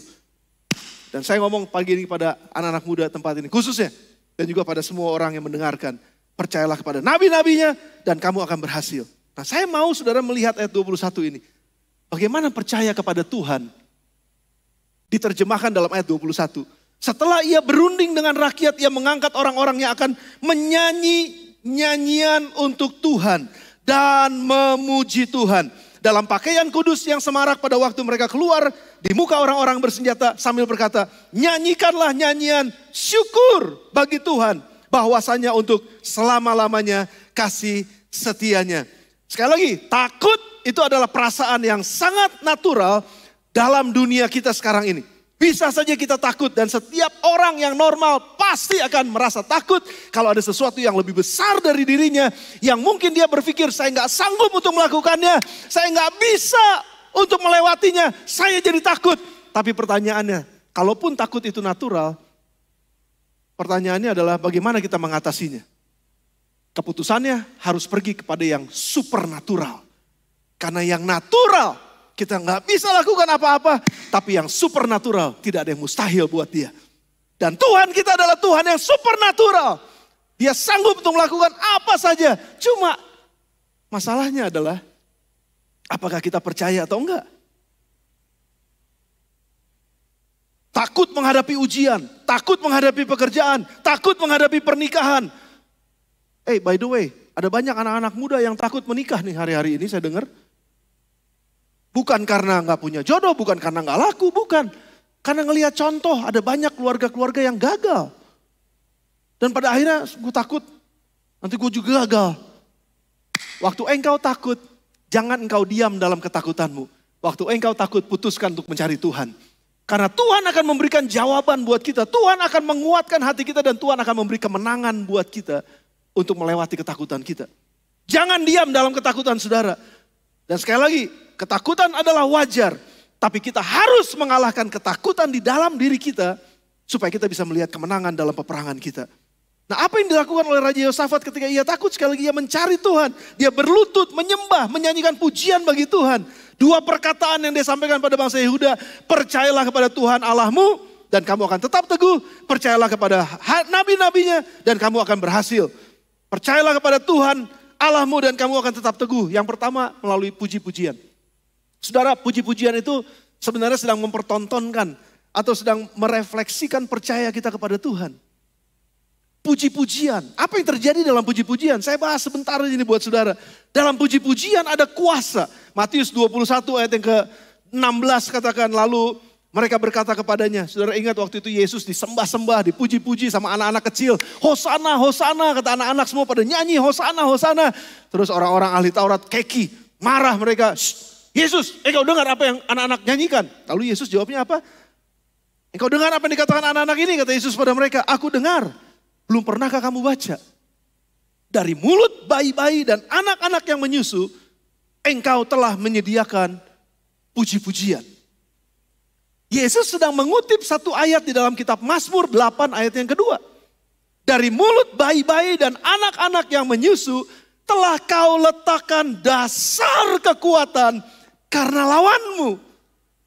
Dan saya ngomong pagi ini pada anak-anak muda tempat ini khususnya. Dan juga pada semua orang yang mendengarkan. Percayalah kepada nabi-nabinya dan kamu akan berhasil. Nah saya mau saudara melihat ayat 21 ini. Bagaimana percaya kepada Tuhan. Diterjemahkan dalam ayat 21. Setelah ia berunding dengan rakyat, ia mengangkat orang-orang yang akan menyanyi nyanyian untuk Tuhan. Dan memuji Tuhan. Dalam pakaian kudus yang semarak pada waktu mereka keluar di muka orang-orang bersenjata sambil berkata, nyanyikanlah nyanyian syukur bagi Tuhan bahwasanya untuk selama-lamanya kasih setianya. Sekali lagi, takut itu adalah perasaan yang sangat natural dalam dunia kita sekarang ini. Bisa saja kita takut dan setiap orang yang normal pasti akan merasa takut kalau ada sesuatu yang lebih besar dari dirinya. Yang mungkin dia berpikir saya nggak sanggup untuk melakukannya. Saya nggak bisa untuk melewatinya. Saya jadi takut. Tapi pertanyaannya, kalaupun takut itu natural, pertanyaannya adalah bagaimana kita mengatasinya. Keputusannya harus pergi kepada yang supernatural. Karena yang natural kita nggak bisa lakukan apa-apa, tapi yang supernatural tidak ada yang mustahil buat dia. Dan Tuhan kita adalah Tuhan yang supernatural. Dia sanggup untuk melakukan apa saja. Cuma masalahnya adalah apakah kita percaya atau enggak. Takut menghadapi ujian, takut menghadapi pekerjaan, takut menghadapi pernikahan. By the way, ada banyak anak-anak muda yang takut menikah nih hari-hari ini saya dengar. Bukan karena nggak punya jodoh, bukan karena nggak laku, bukan. Karena ngelihat contoh ada banyak keluarga-keluarga yang gagal. Dan pada akhirnya gue takut, nanti gue juga gagal. Waktu engkau takut, jangan engkau diam dalam ketakutanmu. Waktu engkau takut, putuskan untuk mencari Tuhan. Karena Tuhan akan memberikan jawaban buat kita. Tuhan akan menguatkan hati kita dan Tuhan akan memberi kemenangan buat kita untuk melewati ketakutan kita. Jangan diam dalam ketakutan saudara. Dan sekali lagi, ketakutan adalah wajar, tapi kita harus mengalahkan ketakutan di dalam diri kita supaya kita bisa melihat kemenangan dalam peperangan kita. Nah, apa yang dilakukan oleh Raja Yosafat ketika ia takut? Sekali lagi ia mencari Tuhan, dia berlutut, menyembah, menyanyikan pujian bagi Tuhan. Dua perkataan yang dia sampaikan pada bangsa Yehuda, percayalah kepada Tuhan Allahmu dan kamu akan tetap teguh, percayalah kepada nabi-nabinya dan kamu akan berhasil. Percayalah kepada Tuhan Allahmu dan kamu akan tetap teguh. Yang pertama melalui puji-pujian. Saudara, puji-pujian itu sebenarnya sedang mempertontonkan atau sedang merefleksikan percaya kita kepada Tuhan. Puji-pujian, apa yang terjadi dalam puji-pujian? Saya bahas sebentar ini buat saudara. Dalam puji-pujian ada kuasa. Matius 21 ayat yang ke-16 katakan, lalu mereka berkata kepadanya, saudara ingat waktu itu Yesus disembah-sembah, dipuji-puji sama anak-anak kecil. Hosana, Hosana, kata anak-anak semua pada nyanyi, Hosana, Hosana. Terus orang-orang ahli Taurat keki, marah mereka. Yesus, engkau dengar apa yang anak-anak nyanyikan? Lalu Yesus jawabnya apa? Engkau dengar apa yang dikatakan anak-anak ini? Kata Yesus pada mereka, aku dengar. Belum pernahkah kamu baca? Dari mulut bayi-bayi dan anak-anak yang menyusu, engkau telah menyediakan puji-pujian. Yesus sedang mengutip satu ayat di dalam kitab Mazmur 8 ayat yang kedua. Dari mulut bayi-bayi dan anak-anak yang menyusu, telah kau letakkan dasar kekuatan karena lawanmu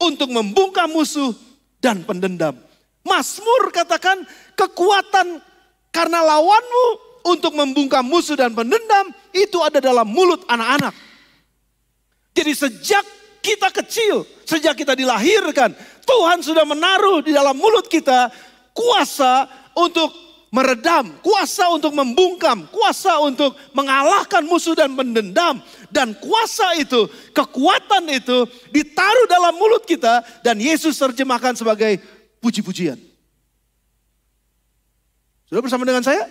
untuk membungkam musuh dan pendendam. Mazmur katakan kekuatan karena lawanmu untuk membungkam musuh dan pendendam itu ada dalam mulut anak-anak. Jadi sejak kita kecil, sejak kita dilahirkan, Tuhan sudah menaruh di dalam mulut kita kuasa untuk meredam, kuasa untuk membungkam, kuasa untuk mengalahkan musuh dan mendendam. Dan kuasa itu, kekuatan itu ditaruh dalam mulut kita dan Yesus terjemahkan sebagai puji-pujian. Sudah bersama dengan saya?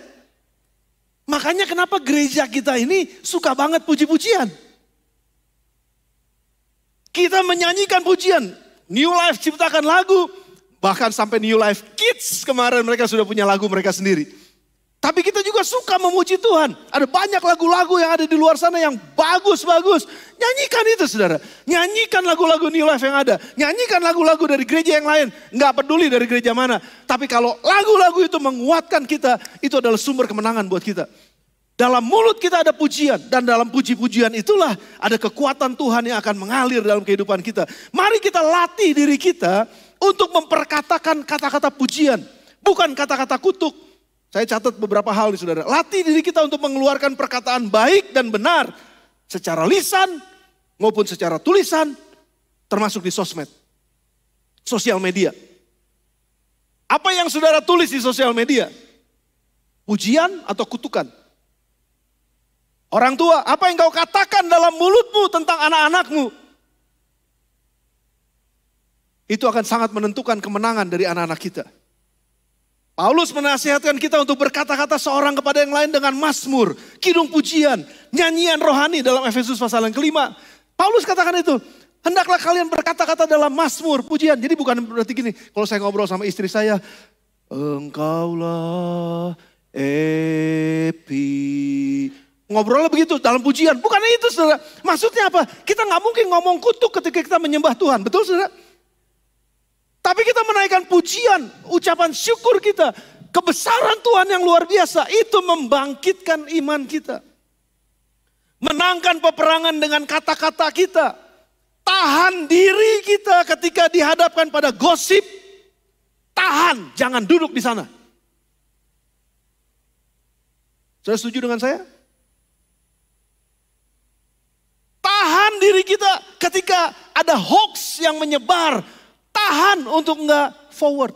Makanya kenapa gereja kita ini suka banget puji-pujian. Kita menyanyikan pujian. New Life ciptakan lagu. Bahkan sampai New Life Kids kemarin mereka sudah punya lagu mereka sendiri. Tapi kita juga suka memuji Tuhan. Ada banyak lagu-lagu yang ada di luar sana yang bagus-bagus. Nyanyikan itu saudara. Nyanyikan lagu-lagu New Life yang ada. Nyanyikan lagu-lagu dari gereja yang lain. Nggak peduli dari gereja mana. Tapi kalau lagu-lagu itu menguatkan kita, itu adalah sumber kemenangan buat kita. Dalam mulut kita ada pujian. Dan dalam puji-pujian itulah ada kekuatan Tuhan yang akan mengalir dalam kehidupan kita. Mari kita latih diri kita untuk memperkatakan kata-kata pujian. Bukan kata-kata kutuk. Saya catat beberapa hal nih saudara. Latih diri kita untuk mengeluarkan perkataan baik dan benar. Secara lisan maupun secara tulisan. Termasuk di sosmed. Sosial media. Apa yang saudara tulis di sosial media? Pujian atau kutukan? Orang tua, apa yang kau katakan dalam mulutmu tentang anak-anakmu? Itu akan sangat menentukan kemenangan dari anak-anak kita. Paulus menasihatkan kita untuk berkata-kata seorang kepada yang lain dengan mazmur, kidung pujian, nyanyian rohani dalam Efesus pasal yang kelima. Paulus katakan itu, hendaklah kalian berkata-kata dalam mazmur, pujian. Jadi bukan berarti gini, kalau saya ngobrol sama istri saya, engkaulah Epi. Ngobrolnya begitu dalam pujian. Bukan itu saudara. Maksudnya apa? Kita gak mungkin ngomong kutuk ketika kita menyembah Tuhan. Betul saudara? Tapi kita menaikkan pujian, ucapan syukur kita. Kebesaran Tuhan yang luar biasa. Itu membangkitkan iman kita. Menangkan peperangan dengan kata-kata kita. Tahan diri kita ketika dihadapkan pada gosip. Tahan, jangan duduk di sana. Saudara setuju dengan saya? Tahan diri kita ketika ada hoax yang menyebar. Tahan untuk enggak forward.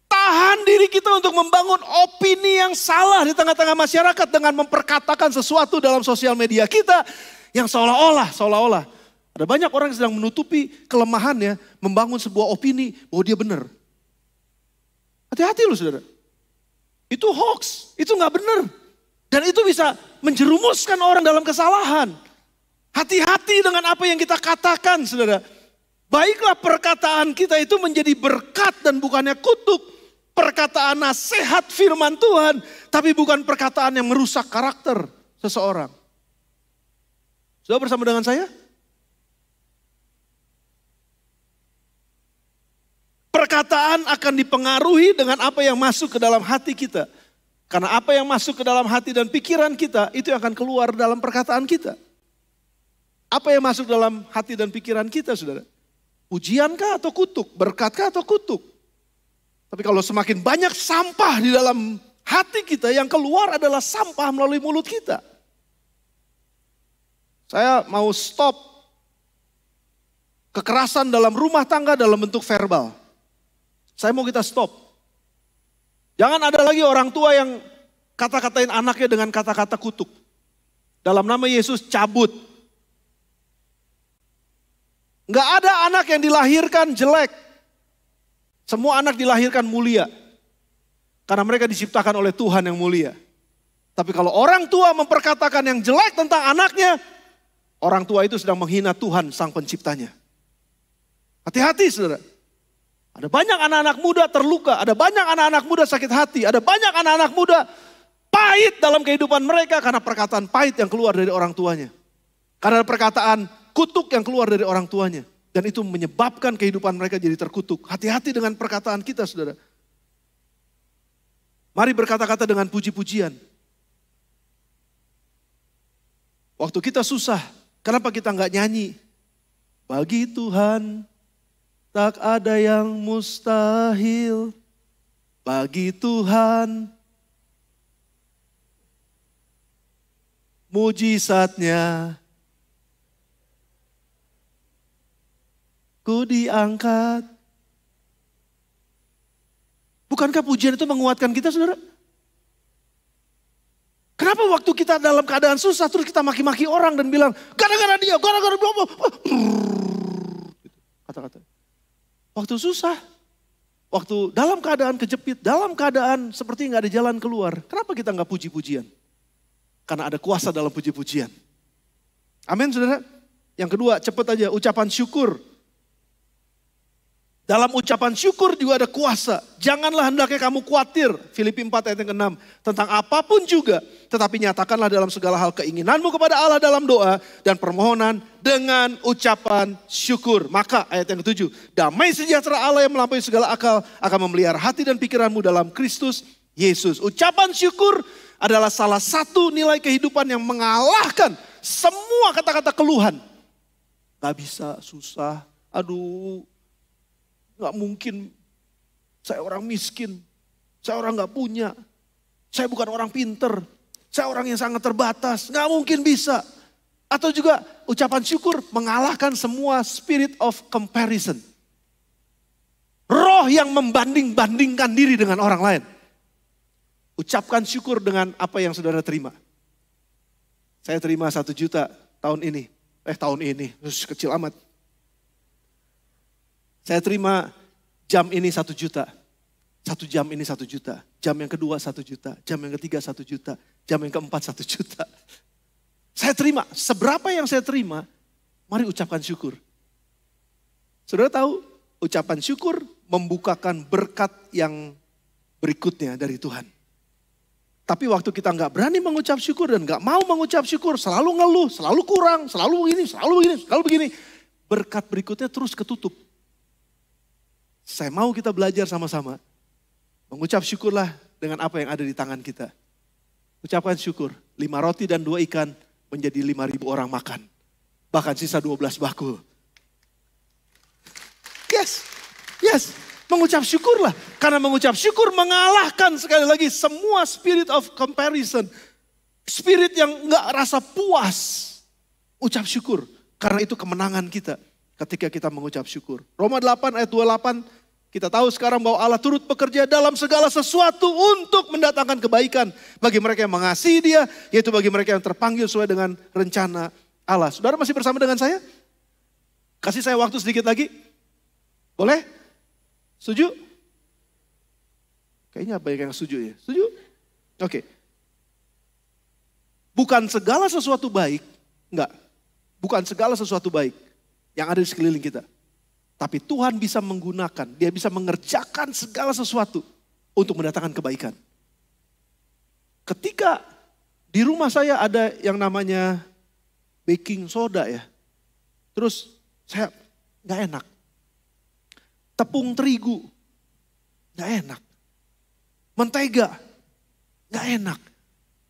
Tahan diri kita untuk membangun opini yang salah di tengah-tengah masyarakat dengan memperkatakan sesuatu dalam sosial media kita yang seolah-olah ada banyak orang yang sedang menutupi kelemahannya membangun sebuah opini bahwa dia benar. Hati-hati loh saudara. Itu hoax, itu nggak benar. Dan itu bisa menjerumuskan orang dalam kesalahan. Hati-hati dengan apa yang kita katakan saudara. Baiklah perkataan kita itu menjadi berkat dan bukannya kutuk. Perkataan nasihat firman Tuhan. Tapi bukan perkataan yang merusak karakter seseorang. Sudah bersama dengan saya? Perkataan akan dipengaruhi dengan apa yang masuk ke dalam hati kita. Karena apa yang masuk ke dalam hati dan pikiran kita, itu yang akan keluar dalam perkataan kita. Apa yang masuk dalam hati dan pikiran kita, saudara? Pujiankah atau kutuk? Berkatkah atau kutuk? Tapi kalau semakin banyak sampah di dalam hati kita, yang keluar adalah sampah melalui mulut kita. Saya mau stop kekerasan dalam rumah tangga dalam bentuk verbal. Saya mau kita stop. Jangan ada lagi orang tua yang kata-katain anaknya dengan kata-kata kutuk. Dalam nama Yesus cabut. Nggak ada anak yang dilahirkan jelek. Semua anak dilahirkan mulia. Karena mereka diciptakan oleh Tuhan yang mulia. Tapi kalau orang tua memperkatakan yang jelek tentang anaknya, orang tua itu sedang menghina Tuhan sang penciptanya. Hati-hati saudara. Ada banyak anak-anak muda terluka, ada banyak anak-anak muda sakit hati, ada banyak anak-anak muda pahit dalam kehidupan mereka karena perkataan pahit yang keluar dari orang tuanya. Karena perkataan kutuk yang keluar dari orang tuanya. Dan itu menyebabkan kehidupan mereka jadi terkutuk. Hati-hati dengan perkataan kita saudara. Mari berkata-kata dengan puji-pujian. Waktu kita susah, kenapa kita nggak nyanyi? Bagi Tuhan tak ada yang mustahil bagi Tuhan. mujizatnya. Ku diangkat. Bukankah pujian itu menguatkan kita, saudara? Kenapa waktu kita dalam keadaan susah terus kita maki-maki orang dan bilang, gara-gara dia, gara-gara dia. Kata-kata. Waktu susah, waktu dalam keadaan kejepit, dalam keadaan seperti nggak ada jalan keluar. Kenapa kita nggak puji-pujian? Karena ada kuasa dalam puji-pujian. Amin, saudara. Yang kedua, cepat aja, ucapan syukur. Dalam ucapan syukur juga ada kuasa. Janganlah hendaknya kamu khawatir. Filipi 4 ayat yang ke-6. Tentang apapun juga. Tetapi nyatakanlah dalam segala hal keinginanmu kepada Allah dalam doa dan permohonan dengan ucapan syukur. Maka ayat yang ke-7. Damai sejahtera Allah yang melampaui segala akal akan memelihara hati dan pikiranmu dalam Kristus Yesus. Ucapan syukur adalah salah satu nilai kehidupan yang mengalahkan semua kata-kata keluhan. Gak bisa, susah, aduh. Gak mungkin, saya orang miskin, saya orang gak punya, saya bukan orang pinter, saya orang yang sangat terbatas, gak mungkin bisa. Atau juga ucapan syukur mengalahkan semua spirit of comparison. Roh yang membanding-bandingkan diri dengan orang lain. Ucapkan syukur dengan apa yang saudara terima. Saya terima 1 juta tahun ini, kecil amat. Saya terima jam ini 1 juta. 1 jam ini 1 juta. Jam yang kedua 1 juta. Jam yang ketiga 1 juta. Jam yang keempat 1 juta. Saya terima. Seberapa yang saya terima, mari ucapkan syukur. Saudara tahu, ucapan syukur membukakan berkat yang berikutnya dari Tuhan. Tapi waktu kita nggak berani mengucap syukur dan nggak mau mengucap syukur, selalu ngeluh, selalu kurang, selalu begini. Berkat berikutnya terus ketutup. Saya mau kita belajar sama-sama. Mengucap syukurlah dengan apa yang ada di tangan kita. Ucapkan syukur. 5 roti dan 2 ikan menjadi 5.000 orang makan. Bahkan sisa 12 bakul. Yes. Mengucap syukurlah. Karena mengucap syukur mengalahkan sekali lagi semua spirit of comparison. Spirit yang gak rasa puas. Ucap syukur. Karena itu kemenangan kita ketika kita mengucap syukur. Roma 8 ayat 28. Kita tahu sekarang bahwa Allah turut bekerja dalam segala sesuatu untuk mendatangkan kebaikan bagi mereka yang mengasihi Dia, yaitu bagi mereka yang terpanggil sesuai dengan rencana Allah. Saudara masih bersama dengan saya? Kasih saya waktu sedikit lagi. Boleh? Setuju? Kayaknya banyak yang setuju ya. Setuju? Oke. Bukan segala sesuatu baik, enggak. Bukan segala sesuatu baik yang ada di sekeliling kita. Tapi Tuhan bisa menggunakan, Dia bisa mengerjakan segala sesuatu untuk mendatangkan kebaikan. Ketika di rumah saya ada yang namanya baking soda ya. Terus saya gak enak. Tepung terigu gak enak. Mentega gak enak.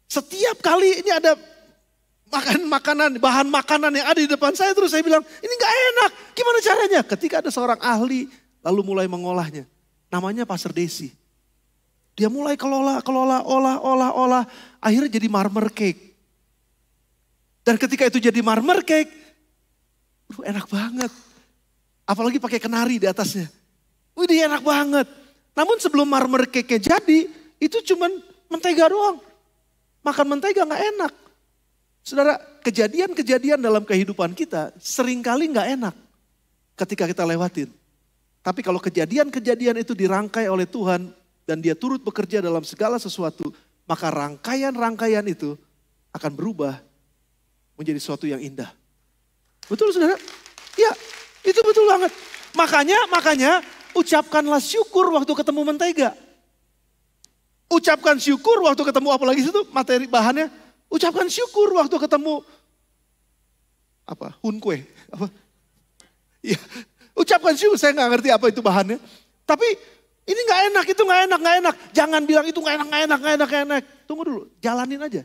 Setiap kali ini ada bahan makanan yang ada di depan saya, terus saya bilang, ini gak enak, gimana caranya? Ketika ada seorang ahli, lalu mulai mengolahnya. Namanya Pastor Desi. Dia mulai olah, akhirnya jadi marmer cake. Dan ketika itu jadi marmer cake, enak banget. Apalagi pakai kenari di atasnya. Wih, enak banget. Namun sebelum marmer cake-nya jadi, itu cuman mentega doang. Makan mentega gak enak. Saudara, kejadian-kejadian dalam kehidupan kita seringkali gak enak ketika kita lewatin. Tapi kalau kejadian-kejadian itu dirangkai oleh Tuhan dan Dia turut bekerja dalam segala sesuatu, maka rangkaian-rangkaian itu akan berubah menjadi sesuatu yang indah. Betul saudara? Ya, itu betul banget. Makanya ucapkanlah syukur waktu ketemu mentega. Ucapkan syukur waktu ketemu apa lagi itu materi bahannya. Ucapkan syukur waktu ketemu hunkwe. Ya, ucapkan syukur, saya gak ngerti apa itu bahannya. Tapi ini gak enak, itu gak enak. Jangan bilang itu gak enak. Tunggu dulu, jalanin aja.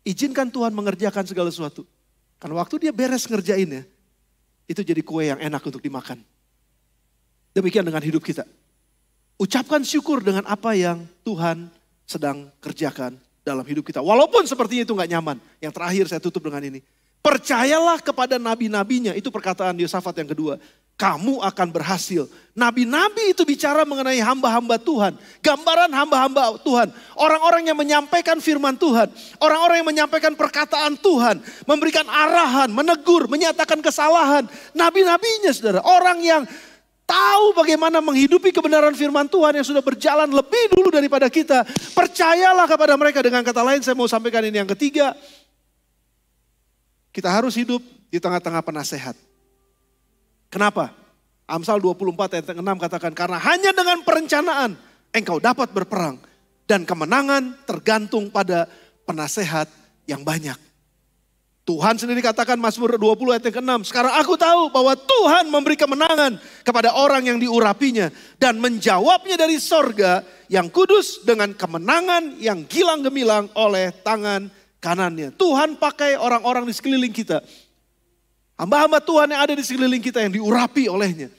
Izinkan Tuhan mengerjakan segala sesuatu. Karena waktu Dia beres ngerjainnya, itu jadi kue yang enak untuk dimakan. Demikian dengan hidup kita. Ucapkan syukur dengan apa yang Tuhan sedang kerjakan dalam hidup kita. Walaupun sepertinya itu gak nyaman. Yang terakhir saya tutup dengan ini. Percayalah kepada nabi-nabinya. Itu perkataan Yosafat yang kedua. Kamu akan berhasil. Nabi-nabi itu bicara mengenai hamba-hamba Tuhan. Gambaran hamba-hamba Tuhan. Orang-orang yang menyampaikan firman Tuhan. Orang-orang yang menyampaikan perkataan Tuhan. Memberikan arahan, menegur, menyatakan kesalahan. Nabi-nabinya saudara. Orang yang tahu bagaimana menghidupi kebenaran firman Tuhan yang sudah berjalan lebih dulu daripada kita. Percayalah kepada mereka. Dengan kata lain saya mau sampaikan ini yang ketiga. Kita harus hidup di tengah-tengah penasehat. Kenapa? Amsal 24 ayat 6 katakan, karena hanya dengan perencanaan engkau dapat berperang. Dan kemenangan tergantung pada penasehat yang banyak. Tuhan sendiri katakan Mazmur 20 ayat 6, sekarang aku tahu bahwa Tuhan memberi kemenangan kepada orang yang diurapinya. Dan menjawabnya dari sorga yang kudus dengan kemenangan yang gilang gemilang oleh tangan kanannya. Tuhan pakai orang-orang di sekeliling kita. Hamba-hamba Tuhan yang ada di sekeliling kita yang diurapi olehnya.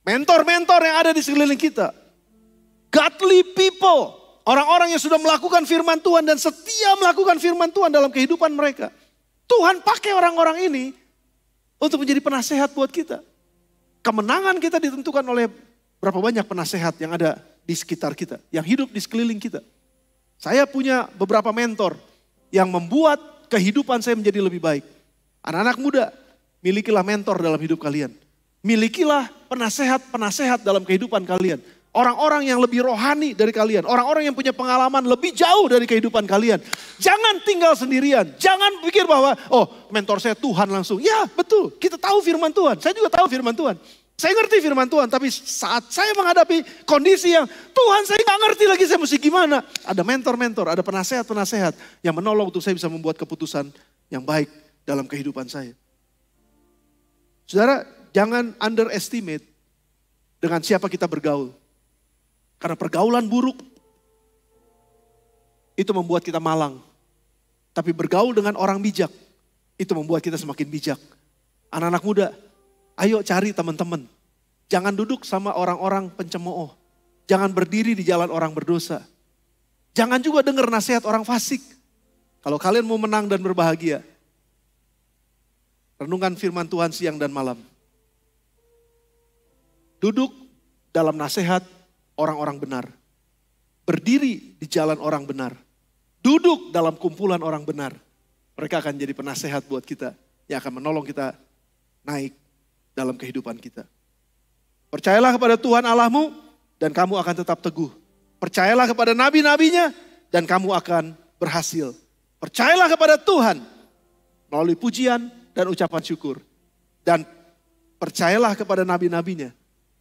Mentor-mentor yang ada di sekeliling kita. Godly people. Orang-orang yang sudah melakukan firman Tuhan dan setia melakukan firman Tuhan dalam kehidupan mereka. Tuhan pakai orang-orang ini untuk menjadi penasehat buat kita. Kemenangan kita ditentukan oleh berapa banyak penasehat yang ada di sekitar kita. Yang hidup di sekeliling kita. Saya punya beberapa mentor yang membuat kehidupan saya menjadi lebih baik. Anak-anak muda, milikilah mentor dalam hidup kalian. Milikilah penasehat-penasehat dalam kehidupan kalian. Orang-orang yang lebih rohani dari kalian. Orang-orang yang punya pengalaman lebih jauh dari kehidupan kalian. Jangan tinggal sendirian. Jangan pikir bahwa, oh mentor saya Tuhan langsung. Ya betul, kita tahu firman Tuhan. Saya juga tahu firman Tuhan. Saya ngerti firman Tuhan, tapi saat saya menghadapi kondisi yang Tuhan saya gak ngerti lagi saya mesti gimana. Ada mentor-mentor, ada penasehat-penasehat yang menolong untuk saya bisa membuat keputusan yang baik dalam kehidupan saya. Saudara, jangan underestimate dengan siapa kita bergaul. Karena pergaulan buruk itu membuat kita malang. Tapi bergaul dengan orang bijak itu membuat kita semakin bijak. Anak-anak muda, ayo cari teman-teman. Jangan duduk sama orang-orang pencemooh. Jangan berdiri di jalan orang berdosa. Jangan juga dengar nasihat orang fasik. Kalau kalian mau menang dan berbahagia, renungkan firman Tuhan siang dan malam. Duduk dalam nasihat orang-orang benar. Berdiri di jalan orang benar. Duduk dalam kumpulan orang benar. Mereka akan jadi penasehat buat kita. Yang akan menolong kita naik dalam kehidupan kita. Percayalah kepada Tuhan Allahmu dan kamu akan tetap teguh. Percayalah kepada nabi-nabinya dan kamu akan berhasil. Percayalah kepada Tuhan melalui pujian dan ucapan syukur. Dan percayalah kepada nabi-nabinya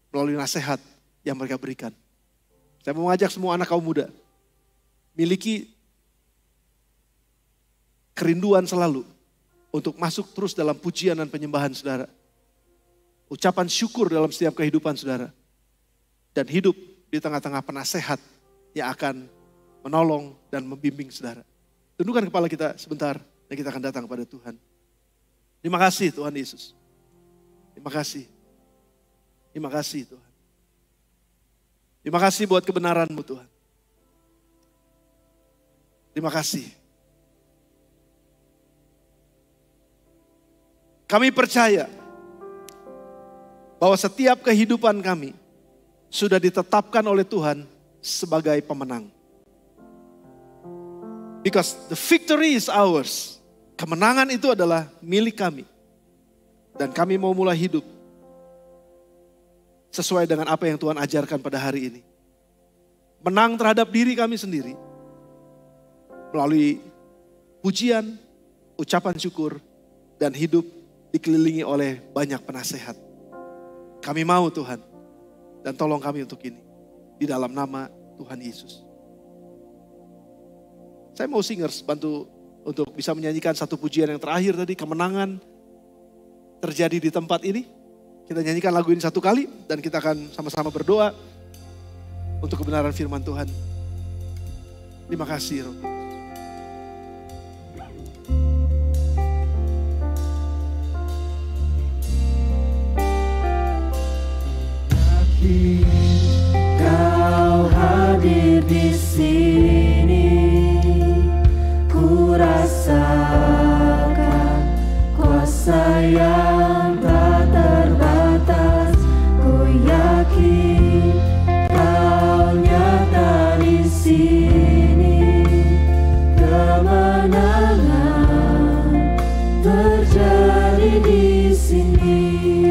melalui nasihat yang mereka berikan. Saya mau mengajak semua anak kaum muda. Miliki kerinduan selalu untuk masuk terus dalam pujian dan penyembahan saudara. Ucapan syukur dalam setiap kehidupan saudara. Dan hidup di tengah-tengah penasehat yang akan menolong dan membimbing saudara. Tundukkan kepala kita sebentar dan kita akan datang kepada Tuhan. Terima kasih Tuhan Yesus. Terima kasih. Terima kasih Tuhan. Terima kasih buat kebenaran-Mu Tuhan. Terima kasih. Kami percaya bahwa setiap kehidupan kami sudah ditetapkan oleh Tuhan sebagai pemenang. Because the victory is ours. Kemenangan itu adalah milik kami. Dan kami mau mulai hidup sesuai dengan apa yang Tuhan ajarkan pada hari ini. Menang terhadap diri kami sendiri. Melalui pujian, ucapan syukur, dan hidup dikelilingi oleh banyak penasehat. Kami mau Tuhan. Dan tolong kami untuk ini. Di dalam nama Tuhan Yesus. Saya mau singers bantu untuk bisa menyanyikan satu pujian yang terakhir tadi. Kemenangan terjadi di tempat ini. Kita nyanyikan lagu ini satu kali dan kita akan sama-sama berdoa untuk kebenaran firman Tuhan. Terima kasih Roh. Kau hadir di sini. terjadi di sini.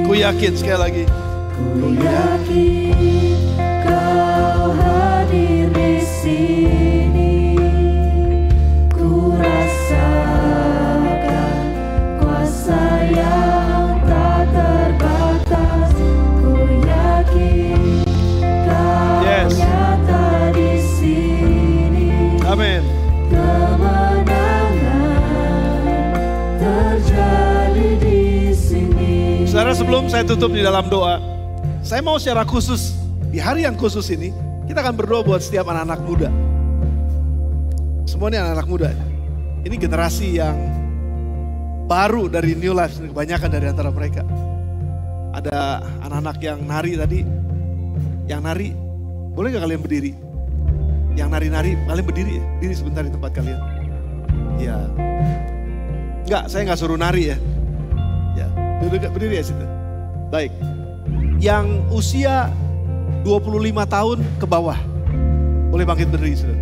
Ku yakin sekali lagi. Ku yakin Kau hadir di sini. Ku rasakan kuasa yang tak terbatas. Ku yakin Kau nyata di sini. Amin. Kemenangan terjadi di sini. Saudara, sebelum saya tutup di dalam doa, saya mau secara khusus, di hari yang khusus ini, kita akan berdoa buat setiap anak-anak muda. Semua ini anak-anak muda. Ini generasi yang baru dari New Life, kebanyakan dari antara mereka. Ada anak-anak yang nari tadi, yang nari, boleh gak kalian berdiri? Yang nari-nari, kalian berdiri ya? Berdiri sebentar di tempat kalian. Ya. Enggak, saya gak suruh nari ya. Ya, berdiri ya situ. Baik. Yang usia 25 tahun ke bawah, boleh bangkit berdiri saudara.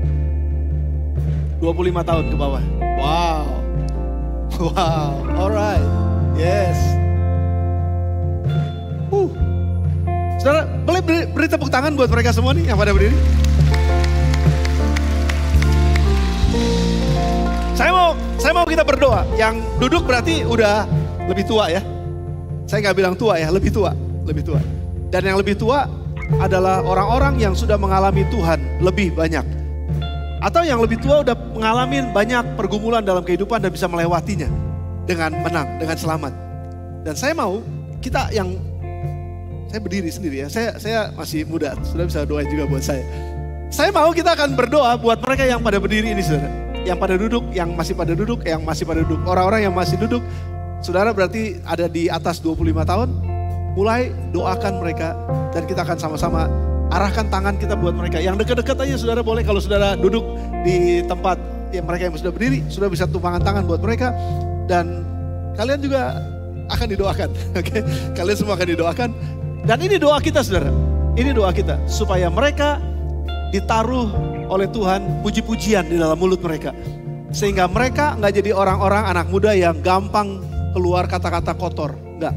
25 tahun ke bawah. Wow. Wow, alright. Yes. Saudara, boleh beri tepuk tangan buat mereka semua nih yang pada berdiri. Saya mau kita berdoa. Yang duduk berarti udah lebih tua ya. Saya nggak bilang tua ya, lebih tua. Dan yang lebih tua adalah orang-orang yang sudah mengalami Tuhan lebih banyak. Atau yang lebih tua udah mengalami banyak pergumulan dalam kehidupan dan bisa melewatinya dengan menang, dengan selamat. Dan saya mau kita yang, saya berdiri sendiri ya, saya masih muda, sudah bisa doain juga buat saya. Saya mau kita akan berdoa buat mereka yang pada berdiri ini saudara. Yang pada duduk, yang masih pada duduk, Orang-orang yang masih duduk, saudara berarti ada di atas 25 tahun, mulai doakan mereka dan kita akan sama-sama arahkan tangan kita buat mereka. Yang dekat-dekat aja saudara boleh, kalau saudara duduk di tempat yang mereka yang sudah berdiri, sudah bisa tumpangan tangan buat mereka. Dan kalian juga akan didoakan, oke? Kalian semua akan didoakan. Dan ini doa kita saudara, ini doa kita. Supaya mereka ditaruh oleh Tuhan puji-pujian di dalam mulut mereka. Sehingga mereka nggak jadi orang-orang anak muda yang gampang keluar kata-kata kotor. Enggak.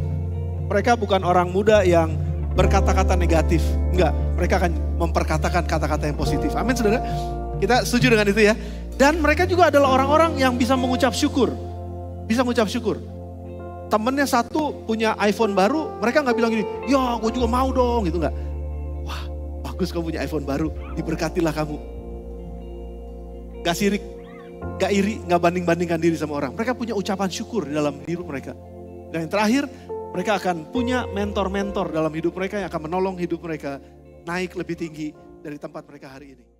Mereka bukan orang muda yang berkata-kata negatif. Enggak. Mereka akan memperkatakan kata-kata yang positif. Amin saudara. Kita setuju dengan itu ya. Dan mereka juga adalah orang-orang yang bisa mengucap syukur. Bisa mengucap syukur. Temennya satu punya iPhone baru, mereka nggak bilang gini, ya gue juga mau dong gitu enggak. Wah bagus kamu punya iPhone baru, diberkatilah kamu. Gak sirik, gak iri, gak banding-bandingkan diri sama orang. Mereka punya ucapan syukur di dalam hidup mereka. Dan yang terakhir, mereka akan punya mentor-mentor dalam hidup mereka yang akan menolong hidup mereka naik lebih tinggi dari tempat mereka hari ini.